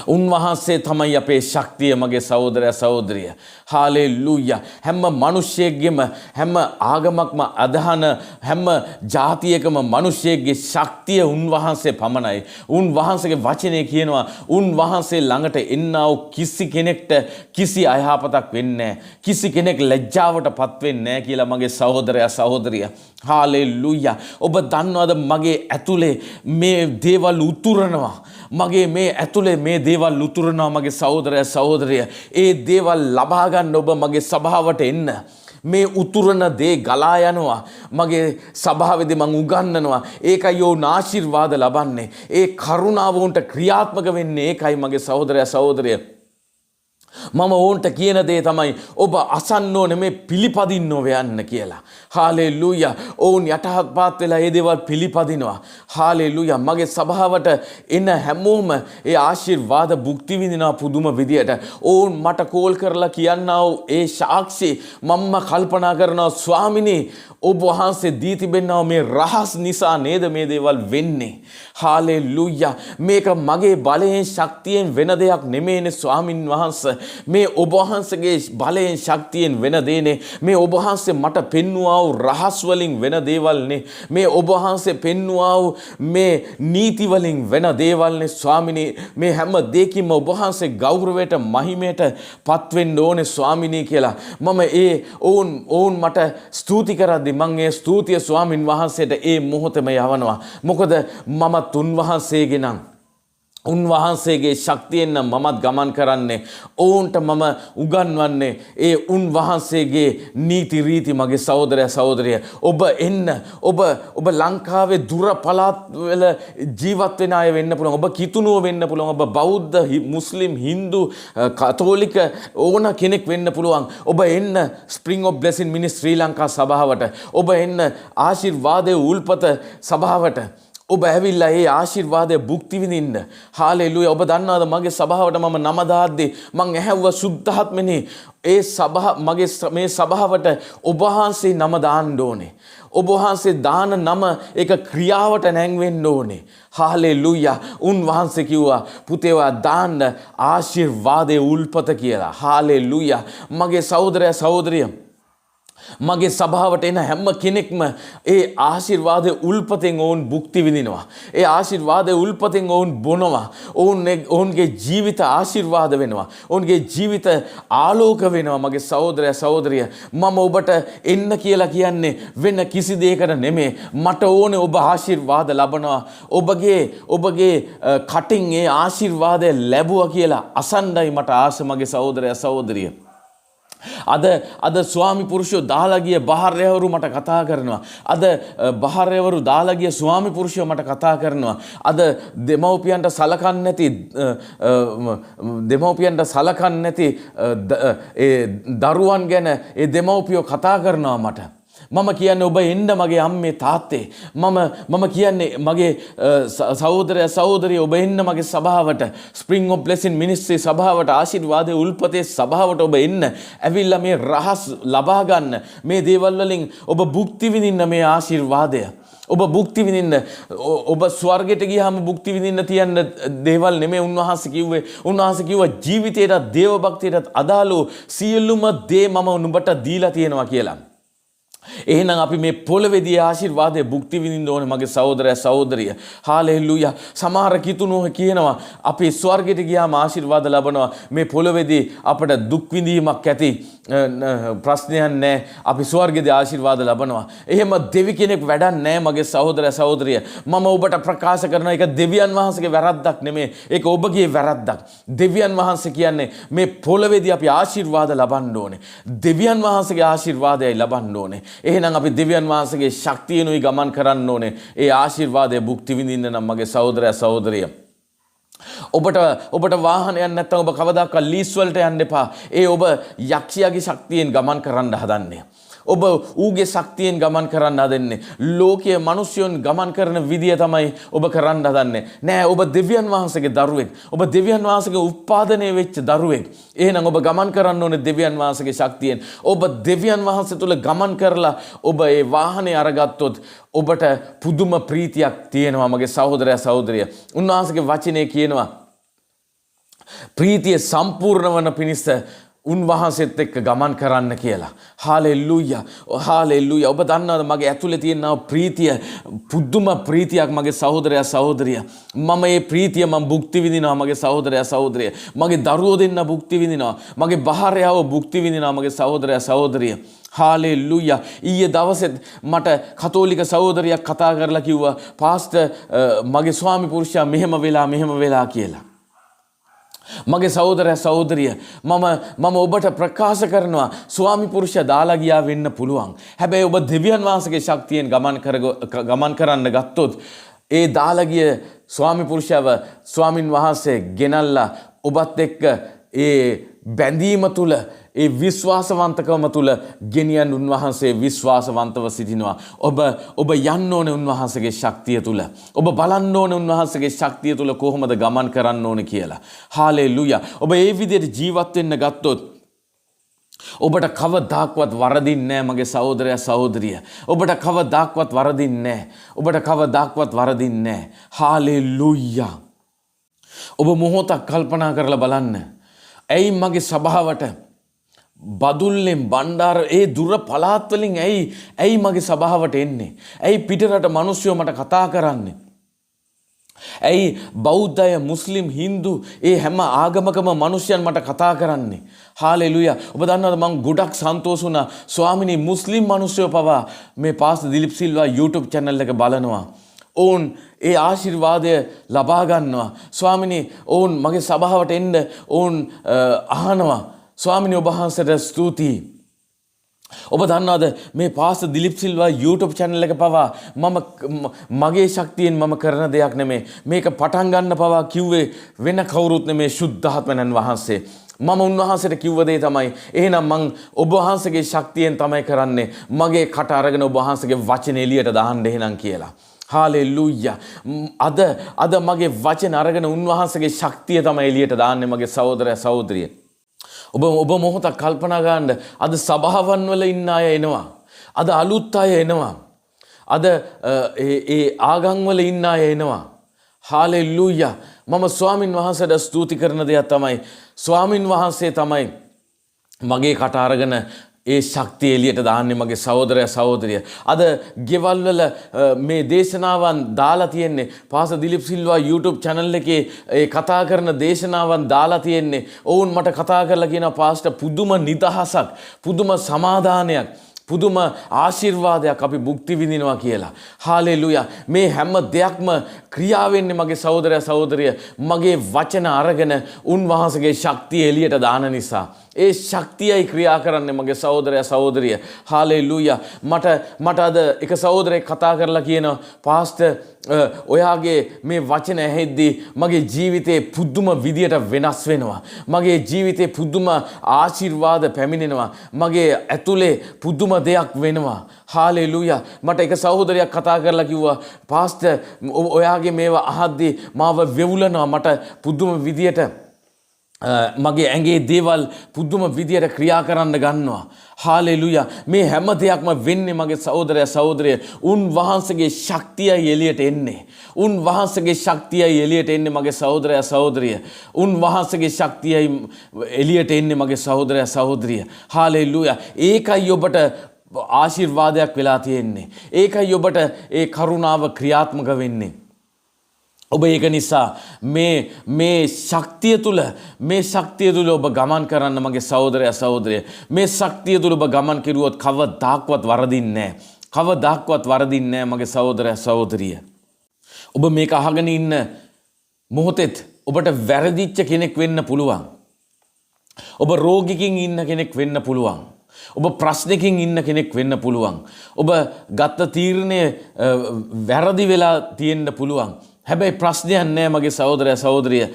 උන්වහන්සේ තමයි අපේ ශක්තිය මගේ සහෝදරයා සහෝදරිය. හාලෙලූයා. හැම මිනිසෙකගෙම හැම ආගමක්ම අදහන හැම ජාතියකම මිනිසෙකගේ ශක්තිය උන්වහන්සේ පමණයි. උන්වහන්සේගේ වචනේ කියනවා උන්වහන්සේ ළඟට එන්නා වූ කිසි කෙනෙක්ට කිසි අයහපතක් වෙන්නේ නැහැ. කිසි කෙනෙක් ලැජ්ජාවටපත් වෙන්නේ නැහැ කියලා මගේ සහෝදරයා සහෝදරිය. හාලෙලූයා. ඔබ දන්නවද මගේ ඇතුලේ මේ දේවල් උතුරනවා. මගේ මේ ඇතුලේ මේ දේවල් උතුරනවා මගේ සහෝදරයා සහෝදරිය. ඒ දේවල් ලබා ගන්න ඔබ මගේ සභාවට එන්න. මේ උතුරන දේ ගලා යනවා. මගේ සභාවේදී මං උගන්වනවා. ඒකයි ඕන ආශිර්වාද ලබන්නේ. ඒ කරුණාව උන්ට ක්‍රියාත්මක වෙන්නේ ඒකයි මගේ සහෝදරයා සහෝදරිය. මම ඕන්ට කියන දේ තමයි ඔබ අසන්න ඕනේ මේ පිළිපදින්න ඕව යන්න කියලා. හාලෙලූයා. ඕන් යටහත්පාත් වෙලා ඒ දේවල් පිළිපදිනවා. හාලෙලූයා. මගේ සභාවට එන හැමෝම ඒ ආශිර්වාද භුක්ති විඳිනවා පුදුම විදියට. ඕන් මට කෝල් කරලා කියන්නා වූ ඒ සාක්ෂි මම්ම කල්පනා කරනවා ස්වාමිනේ ඔබ වහන්සේ දී තිබෙනවා මේ රහස් නිසා නේද මේ දේවල් වෙන්නේ. හාලෙලූයා. මේක මගේ බලයෙන් ශක්තියෙන් වෙන දෙයක් නෙමෙයිනේ ස්වාමින් වහන්සේ. මේ ඔබ වහන්සේගේ බලයෙන් ශක්තියෙන් වෙන දේනේ. මේ ඔබ වහන්සේ මට පෙන්වුවා වූ රහස් වලින් වෙන දේවල්නේ. මේ ඔබ වහන්සේ පෙන්වුවා වූ මේ නීති වලින් වෙන දේවල්නේ ස්වාමිනේ. මේ හැම දෙයකින්ම ඔබ වහන්සේ ගෞරවයට මහිමයට පත් වෙන්න ඕනේ ස්වාමිනේ කියලා. මම ඕන් මට ස්තුති කරද්දී මම ඒ ස්තුතිය ස්වාමින් වහන්සේට ඒ මොහොතේම යවනවා. මොකද මම උන්වහන්සේගේ නම් උන්වහන්සේගේ ශක්තියෙන් නම් මමත් ගමන් කරන්නේ. ඕන්ට මම උගන්වන්නේ ඒ උන්වහන්සේගේ නීති රීති මගේ සහෝදරයා සහෝදරිය. ඔබ එන්න. ඔබ ලංකාවේ දුර පළාත් වල ජීවත් වෙන අය වෙන්න පුළුවන්. ඔබ කිතුණුව වෙන්න පුළුවන්. ඔබ බෞද්ධ, මුස්ලිම්, හින්දු, කතෝලික ඕන කෙනෙක් වෙන්න පුළුවන්. ඔබ එන්න ස්ප්‍රින්ග් ඔෆ් බ්ලෙසින් මිනිස් ශ්‍රී ලංකා සභාවට. ඔබ එන්න ආශිර්වාදයේ උල්පත සභාවට. ඔබ ඇවිල්ලා ඒ ආශිර්වාදය භුක්ති විඳින්න. හාලෙලූයා. ඔබ දන්නවද මගේ සභාවට මම නම දාද්දී මං ඇහැව්වා සුද්ධාත්මනේ ඒ මගේ මේ සභාවට ඔබ වහන්සේ නම දාන්න ඕනේ. ඔබ වහන්සේ දාන නම ඒක ක්‍රියාවට නැංවෙන්න ඕනේ. හාලෙලූයා. උන්වහන්සේ කිව්වා පුතේවා දාන්න ආශිර්වාදයේ උල්පත කියලා. හාලෙලූයා. මගේ සහෝදරයා සහෝදරිය මගේ සභාවට එන හැම කෙනෙක්ම ඒ ආශිර්වාදයේ උල්පතෙන් ඔවුන් භුක්ති විඳිනවා. ඒ ආශිර්වාදයේ උල්පතෙන් ඔවුන් බොනවා. ඔවුන්ගේ ජීවිත ආශිර්වාද වෙනවා. ඔවුන්ගේ ජීවිත ආලෝක වෙනවා. මගේ සහෝදරයා සහෝදරිය මම ඔබට එන්න කියලා කියන්නේ වෙන කිසි දෙයකට නෙමෙයි. මට ඕනේ ඔබ ආශිර්වාද ලබනවා. ඔබගේ කටින් ඒ ආශිර්වාදය ලැබුවා කියලා අසන්නයි මට ආස මගේ සහෝදරයා සහෝදරිය. අද ස්වාමි පුරුෂයෝ දාලා ගිය බහාරයවරු මට කතා කරනවා. අද බහාරයවරු දාලා ගිය ස්වාමි පුරුෂයෝ මට කතා කරනවා. අද දෙමව්පියන්ට සලකන්නේ නැති ඒ දරුවන් ගැන ඒ දෙමව්පියෝ කතා කරනවා මට. මම කියන්නේ ඔබ එන්න මගේ අම්මේ තාත්තේ. මම කියන්නේ මගේ සහෝදරයා සහෝදරිය ඔබ එන්න මගේ සභාවට ස්ප්‍රින්ග් ඔෆ් බ්ලෙසින් මිනිස්ට්‍රි සභාවට ආශිර්වාදයේ උල්පතේ සභාවට ඔබ එන්න. ඇවිල්ලා මේ රහස් ලබා ගන්න. මේ දේවල් වලින් ඔබ භුක්ති විඳින්න මේ ආශිර්වාදය. ඔබ භුක්ති විඳින්න ඔබ ස්වර්ගයට ගියාම භුක්ති විඳින්න තියන්න දේවල් නෙමෙයි උන්වහන්සේ කිව්වේ. උන්වහන්සේ කිව්වා ජීවිතේට දේව භක්තියට අදාළ සියලුම දේ මම නුඹට දීලා තියෙනවා කියලා. එහෙනම් අපි මේ පොළවේදී ආශිර්වාදයේ භුක්ති විඳින්න ඕනේ මගේ සහෝදරයා සහෝදරිය. හාලෙලූයා. සමහර කිතුණෝ කියනවා අපි ස්වර්ගයට ගියාම ආශිර්වාද ලබනවා. මේ පොළවේදී අපට දුක් විඳීමක් ඇති ප්‍රශ්නයක් නැහැ. අපි ස්වර්ගයේ ආශිර්වාද ලබනවා. එහෙම දෙවි කෙනෙක් වැඩක් නැහැ මගේ සහෝදරයා සහෝදරිය. මම ඔබට ප්‍රකාශ කරන එක දෙවියන් වහන්සේගේ වැරද්දක් නෙමෙයි. ඒක ඔබගේ වැරද්දක්. දෙවියන් වහන්සේ කියන්නේ මේ පොළවේදී අපි ආශිර්වාද ලබන්න ඕනේ. දෙවියන් වහන්සේගේ ආශිර්වාදයයි ලබන්න ඕනේ. එහෙනම් අපි දෙවියන් වහන්සේගේ ශක්තියනුයි ගමන් කරන්න ඕනේ. ඒ ආශිර්වාදයේ භුක්ති විඳින්න නම් මගේ සහෝදරයා සහෝදරිය. ඔබට වාහනයක් නැත්නම් ඔබ කවදාකවත් ලීස් වලට යන්න එපා. ඒ ඔබ යක්ෂයාගේ ශක්තියෙන් ගමන් කරන්න හදන්නේ. ඔබ ඌගේ ශක්තියෙන් ගමන් කරන්න හදන්නේ. ලෝකයේ මිනිස්යන් ගමන් කරන විදිය තමයි ඔබ කරන්න හදන්නේ. නෑ ඔබ දෙවියන් වහන්සේගේ දරුවෙක්. ඔබ දෙවියන් වහන්සේගේ උත්පාදනය වෙච්ච දරුවෙක්. එහෙනම් ඔබ ගමන් කරන්න ඕනේ දෙවියන් වහන්සේගේ ශක්තියෙන්. ඔබ දෙවියන් වහන්සේ තුල ගමන් කරලා ඔබ ඒ වාහනේ අරගත්තොත් ඔබට පුදුම ප්‍රීතියක් තියෙනවා මගේ සහෝදරයා සහෝදරිය. උන්වහන්සේගේ වචනේ කියනවා ප්‍රීතිය සම්පූර්ණ වන පිණිස උන්වහන්සේත් එක්ක ගමන් කරන්න කියලා. හාලෙලූයා. හාලෙලූයා. ඔබ දන්නවද මගේ ඇතුලේ තියෙන ප්‍රීතිය පුදුම ප්‍රීතියක් මගේ සහෝදරයා සහෝදරිය. මම මේ ප්‍රීතිය මම භුක්ති විඳිනවා මගේ සහෝදරයා සහෝදරිය. මගේ දරුවෝ දෙන්න භුක්ති විඳිනවා. මගේ භාර්යාව භුක්ති විඳිනවා මගේ සහෝදරයා සහෝදරිය. හාලෙලූයා. ඊයේ දවසෙත් මට කතෝලික සහෝදරියක් කතා කරලා කිව්වා පාස්ටර් මගේ ස්වාමි පුරුෂයා මෙහෙම වෙලා කියලා. මගේ සහෝදරයා සහෝදරිය මම ඔබට ප්‍රකාශ කරනවා ස්වාමි පුරුෂයා දාලා ගියා වෙන්න පුළුවන්. හැබැයි ඔබ දෙවියන් වහන්සේගේ ශක්තියෙන් ගමන් කරන්න ගත්තොත් ඒ දාලා ගිය ස්වාමි පුරුෂයව ස්වාමින් වහන්සේ ගෙනල්ලා ඔබත් එක්ක ඒ බැඳීම තුල ඒ විශ්වාසවන්තකම තුල ගෙනියන් උන්වහන්සේ විශ්වාසවන්තව සිටිනවා. ඔබ යන්න ඕනේ උන්වහන්සේගේ ශක්තිය තුල. ඔබ බලන්න ඕනේ උන්වහන්සේගේ ශක්තිය තුල කොහොමද ගමන් කරන්න ඕනේ කියලා. හාලෙලූයා. ඔබ ඒ විදිහට ජීවත් වෙන්න ගත්තොත් ඔබට කවදාක්වත් වරදින්නේ නැහැ මගේ සහෝදරයා සහෝදරිය. ඔබට කවදාක්වත් වරදින්නේ නැහැ. ඔබට කවදාක්වත් වරදින්නේ නැහැ. හාලෙලූයා. ඔබ මොහොතක් කල්පනා කරලා බලන්න. ඇයි මගේ සභාවට බදුල්ලෙන් බණ්ඩාර ඒ දුර පළාත් වලින් ඇයි මගේ සභාවට එන්නේ? ඇයි පිටරට මිනිස්සුયો මට කතා කරන්නේ? ඇයි බෞද්ධය මුස්ලිම් හින්දු ඒ හැම ආගමකම මිනිස්යන් මට කතා කරන්නේ? හාලෙලූයා. ඔබ දන්නවද මම ගොඩක් සන්තෝෂ වුණා ස්වාමිනී මුස්ලිම් මිනිස්සුયો පවා මේ pastor Dilip Silva YouTube channel එක බලනවා. ඔවුන් ඒ ආශිර්වාදය ලබා ගන්නවා. ස්වාමිනී ඔවුන් මගේ සභාවට එන්න ඔවුන් අහනවා. ස්වාමිනී ඔබ වහන්සේට ස්තුතියි. ඔබ දන්නවද මේ pastor Dilip Silva YouTube channel එක පවා මගේ ශක්තියෙන් මම කරන දෙයක් නෙමෙයි. මේක පටන් ගන්න පවා කිව්වේ වෙන කවුරුත් නෙමෙයි ශුද්ධාත්මයන් වහන්සේ. මම උන්වහන්සේට කිව්ව දේ තමයි එහෙනම් මං ඔබ වහන්සේගේ ශක්තියෙන් තමයි කරන්නේ. මගේ කට අරගෙන ඔබ වහන්සේගේ වචන එළියට දාන්න එහෙනම් කියලා. හාලෙලූයා. අද මගේ වචන අරගෙන උන්වහන්සේගේ ශක්තිය තමයි එළියට දාන්නේ මගේ සහෝදරයා සහෝදරිය. ඔබ මොහොතක් කල්පනා ගන්න. අද සභාවන් වල ඉන්න අය එනවා. අද අලුත් අය එනවා. අද ඒ ආගම් වල ඉන්න අය එනවා. හාලෙලූයා. මම ස්වාමින් වහන්සේට ස්තුති කරන දෙයක් තමයි ස්වාමින් වහන්සේ තමයි මගේ කට අරගෙන ඒ ශක්තිය එළියට දාන්නේ මගේ සහෝදරයා සහෝදරිය. අද ගෙවල් වල මේ දේශනාවන් දාලා තියෙන්නේ පාස දිලිප් සිල්වා YouTube channel එකේ ඒ කතා කරන දේශනාවන් දාලා තියෙන්නේ. ඔවුන් මට කතා කරලා කියනවා පාස්ටර් පුදුම නිදහසක්, පුදුම සමාදානයක්, පුදුම ආශිර්වාදයක් අපි භුක්ති විඳිනවා කියලා. හාලෙලූයා. මේ හැම දෙයක්ම ක්‍රියා වෙන්නේ මගේ සහෝදරයා සහෝදරිය මගේ වචන අරගෙන උන්වහන්සේගේ ශක්තිය එළියට දාන නිසා. ඒ ශක්තියයි ක්‍රියා කරන්නේ මගේ සහෝදරයා සහෝදරිය. හාලෙලූයා. මට අද එක සහෝදරයෙක් කතා කරලා කියනවා පාස්ටර් ඔයාගේ මේ වචන ඇහෙද්දී මගේ ජීවිතේ පුදුම විදියට වෙනස් වෙනවා. මගේ ජීවිතේ පුදුම ආශිර්වාද පැමිණෙනවා. මගේ ඇතුලේ පුදුම දෙයක් වෙනවා. හාලෙලූයා. මට එක සහෝදරයෙක් කතා කරලා කිව්වා පාස්ටර් ඔයාගේ මේවා අහද්දී මාව වෙවුලනවා. මට පුදුම විදියට මගේ ඇඟේ දේවල් පුදුම විදියට ක්‍රියා කරන්න ගන්නවා. හාලෙලූයා. මේ හැම දෙයක්ම වෙන්නේ මගේ සහෝදරයා සහෝදරිය උන්වහන්සේගේ ශක්තියයි එළියට එන්නේ. උන්වහන්සේගේ ශක්තියයි එළියට එන්නේ මගේ සහෝදරයා සහෝදරිය. උන්වහන්සේගේ ශක්තියයි එළියට එන්නේ මගේ සහෝදරයා සහෝදරිය. හාලෙලූයා. ඒකයි ඔබට ආශිර්වාදයක් වෙලා තියෙන්නේ. ඒකයි ඔබට ඒ කරුණාව ක්‍රියාත්මක වෙන්නේ. ඔබ ඒක නිසා මේ ශක්තිය තුල ඔබ ගමන් කරන්න මගේ සහෝදරයා සහෝදරිය. මේ ශක්තිය තුල ඔබ ගමන් කෙරුවොත් කවදාක්වත් වරදින්නේ නැහැ. කවදාක්වත් වරදින්නේ නැහැ මගේ සහෝදරයා සහෝදරිය. ඔබ මේක අහගෙන ඉන්න මොහොතෙත් ඔබට වැරදිච්ච කෙනෙක් වෙන්න පුළුවන්. ඔබ රෝගිකින් ඉන්න කෙනෙක් වෙන්න පුළුවන්. ඔබ ප්‍රශ්නකින් ඉන්න කෙනෙක් වෙන්න පුළුවන්. ඔබ ගත්ත තීරණය වැරදි වෙලා තියෙන්න පුළුවන්. හැබැයි ප්‍රශ්නයක් නෑ මගේ සහෝදරයා සහෝදරිය.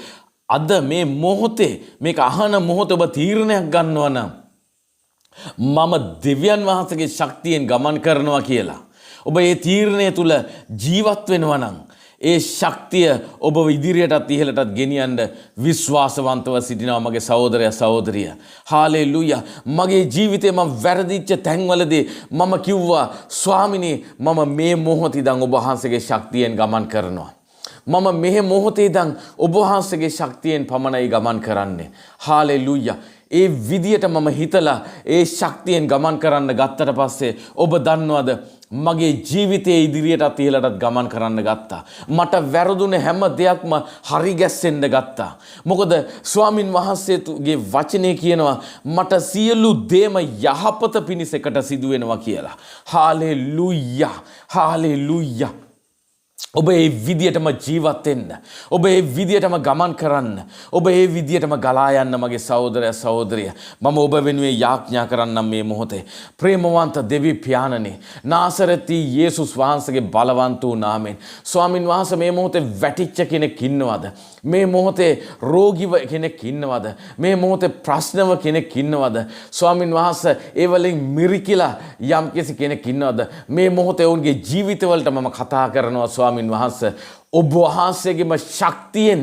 අද මේ මොහොතේ මේක අහන මොහොතේ ඔබ තීරණයක් ගන්නවා නම් මම දෙවියන් වහන්සේගේ ශක්තියෙන් ගමන් කරනවා කියලා. ඔබ ඒ තීරණය තුල ජීවත් වෙනවා නම් ඒ ශක්තිය ඔබ ඉදිරියටත් ඉහළටත් ගෙනියන්න විශ්වාසවන්තව සිටිනවා මගේ සහෝදරයා සහෝදරිය. හාලෙලූයා. මගේ ජීවිතේ මම වැරදිච්ච තැන්වලදී මම කිව්වා ස්වාමිනේ මම මේ මොහොතේ ඉඳන් ඔබ වහන්සේගේ ශක්තියෙන් ගමන් කරනවා. මම මේ මොහොතේ ඉඳන් ඔබ වහන්සේගේ ශක්තියෙන් පමණයි ගමන් කරන්නේ. හාලෙලූයා. ඒ විදියට මම හිතලා ඒ ශක්තියෙන් ගමන් කරන්න ගත්තට පස්සේ ඔබ දන්නවද මගේ ජීවිතයේ ඉදිරියටත් ඉහළටත් ගමන් කරන්න ගත්තා. මට වැරදුනේ හැම දෙයක්ම හරි ගැස්සෙන්න ගත්තා. මොකද ස්වාමින් වහන්සේගේ වචනේ කියනවා මට සියලු දේම යහපත පිණිස එකට සිදු වෙනවා කියලා. හාලෙලූයා. හාලෙලූයා. ඔබ ඒ විදියටම ජීවත් වෙන්න. ඔබ ඒ විදියටම ගමන් කරන්න. ඔබ ඒ විදියටම ගලා යන්න මගේ සහෝදරයා සහෝදරිය. මම ඔබ වෙනුවෙන් යාඥා කරන්නම් මේ මොහොතේ. ප්‍රේමවන්ත දෙවි පියාණනි, නාසරති යේසුස් වහන්සේගේ බලවන්ත වූ නාමයෙන් ස්වාමින් වහන්සේ මේ මොහොතේ වැටිච්ච කෙනෙක් ඉන්නවද? මේ මොහොතේ රෝගීව කෙනෙක් ඉන්නවද? මේ මොහොතේ ප්‍රශ්නව කෙනෙක් ඉන්නවද? ස්වාමින් වහන්සේ ඒ වලින් මිරිකිලා යම් කෙනෙක් ඉන්නවද? මේ මොහොතේ ඔවුන්ගේ ජීවිතවලට මම කතා කරනවා ස්වාමින් වහන්සේ ඔබ වහන්සේගේම ශක්තියෙන්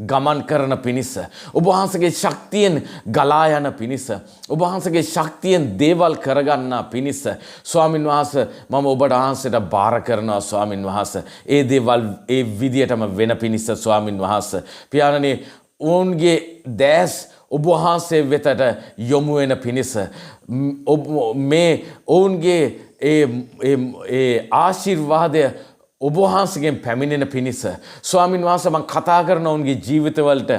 ගමන් කරන පිණිස, ඔබ වහන්සේගේ ශක්තියෙන් ගලා යන පිණිස, ඔබ වහන්සේගේ ශක්තියෙන් දේවල් කරගන්න පිණිස ස්වාමින් වහන්සේ මම ඔබට වහන්සේට බාර කරනවා ස්වාමින් වහන්සේ. ඒ දේවල් ඒ විදියටම වෙන පිණිස ස්වාමින් වහන්සේ. පියාණනි ඔවුන්ගේ දැස් ඔබ වහන්සේ වෙතට යොමු වෙන පිණිස මේ ඔවුන්ගේ ඒ ආශිර්වාදය ඔබ වහන්සේගෙන් පැමිණෙන පිණිස ස්වාමින් වහන්සේ මම කතා කරන ඔවුන්ගේ ජීවිතවලට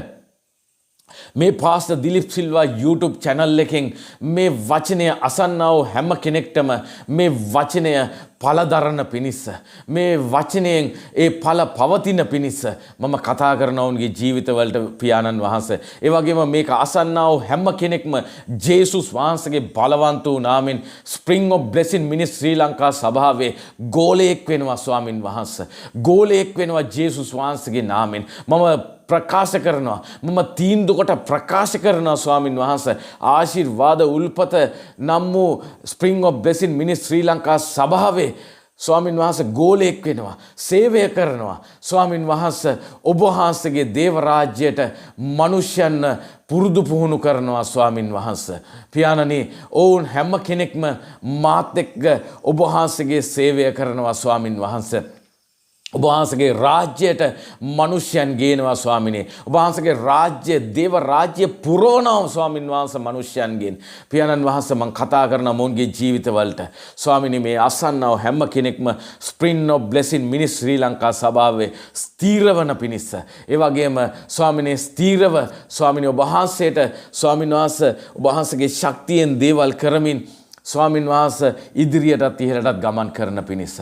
මේ pastor Dilip Silva YouTube channel එකෙන් මේ වචනය අසන්නා වූ හැම කෙනෙක්ටම මේ වචනය පළදරන පිණිස, මේ වචනයෙන් ඒ පළ පවතින පිණිස මම කතා කරන ඔවුන්ගේ ජීවිතවලට පියාණන් වහන්සේ. ඒ වගේම මේක අසන්නා වූ හැම කෙනෙක්ම ජේසුස් වහන්සේගේ බලවන්ත වූ නාමයෙන් Spring of Blessing Ministry ශ්‍රී ලංකා සභාවේ ගෝලයෙක් වෙනවා ස්වාමින් වහන්සේ. ගෝලයෙක් වෙනවා ජේසුස් වහන්සේගේ නාමයෙන්. මම ප්‍රකාශ කරනවා, මම තීන්දුව කොට ප්‍රකාශ කරනවා ස්වාමින් වහන්සේ ආශිර්වාද උල්පත නම් වූ Spring of Blessing Ministry ශ්‍රී ලංකා සභාවේ ස්වාමින් වහන්සේ ගෝලයෙක් වෙනවා, සේවය කරනවා. ස්වාමින් වහන්සේ ඔබ වහන්සේගේ දේව රාජ්‍යයට මිනිසයන් පුරුදු පුහුණු කරනවා ස්වාමින් වහන්සේ. පියාණනි, ඔවුන් හැම කෙනෙක්ම මාත් එක්ක ඔබ වහන්සේගේ සේවය කරනවා ස්වාමින් වහන්සේ. ඔබ වහන්සේගේ රාජ්‍යයට මිනිසයන් ගේනවා ස්වාමිනේ. ඔබ වහන්සේගේ රාජ්‍ය, දේව රාජ්‍ය පුරවනවා ස්වාමින් වහන්සේ මිනිසයන්ගෙන්. පියාණන් වහන්සේ මම කතා කරන මොන්ගේ ජීවිතවලට ස්වාමිනේ මේ අසන්නව හැම කෙනෙක්ම ස්ප්‍රින්ග් ඔෆ් බ්ලෙසිං මිනිස් ශ්‍රී ලංකා සභාවේ ස්ථීරවන පිණිස. ඒ වගේම ස්වාමිනේ ස්ථීරව ස්වාමිනේ ඔබ වහන්සේට ස්වාමින් වහන්සේ ඔබ වහන්සේගේ ශක්තියෙන් දේවල් කරමින් ස්වාමින් වහන්සේ ඉදිරියටත් ඉහළටත් ගමන් කරන පිණිස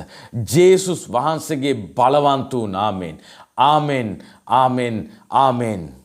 ජේසුස් වහන්සේගේ බලවන්ත වූ නාමයෙන් ආමෙන් ආමෙන් ආමෙන්.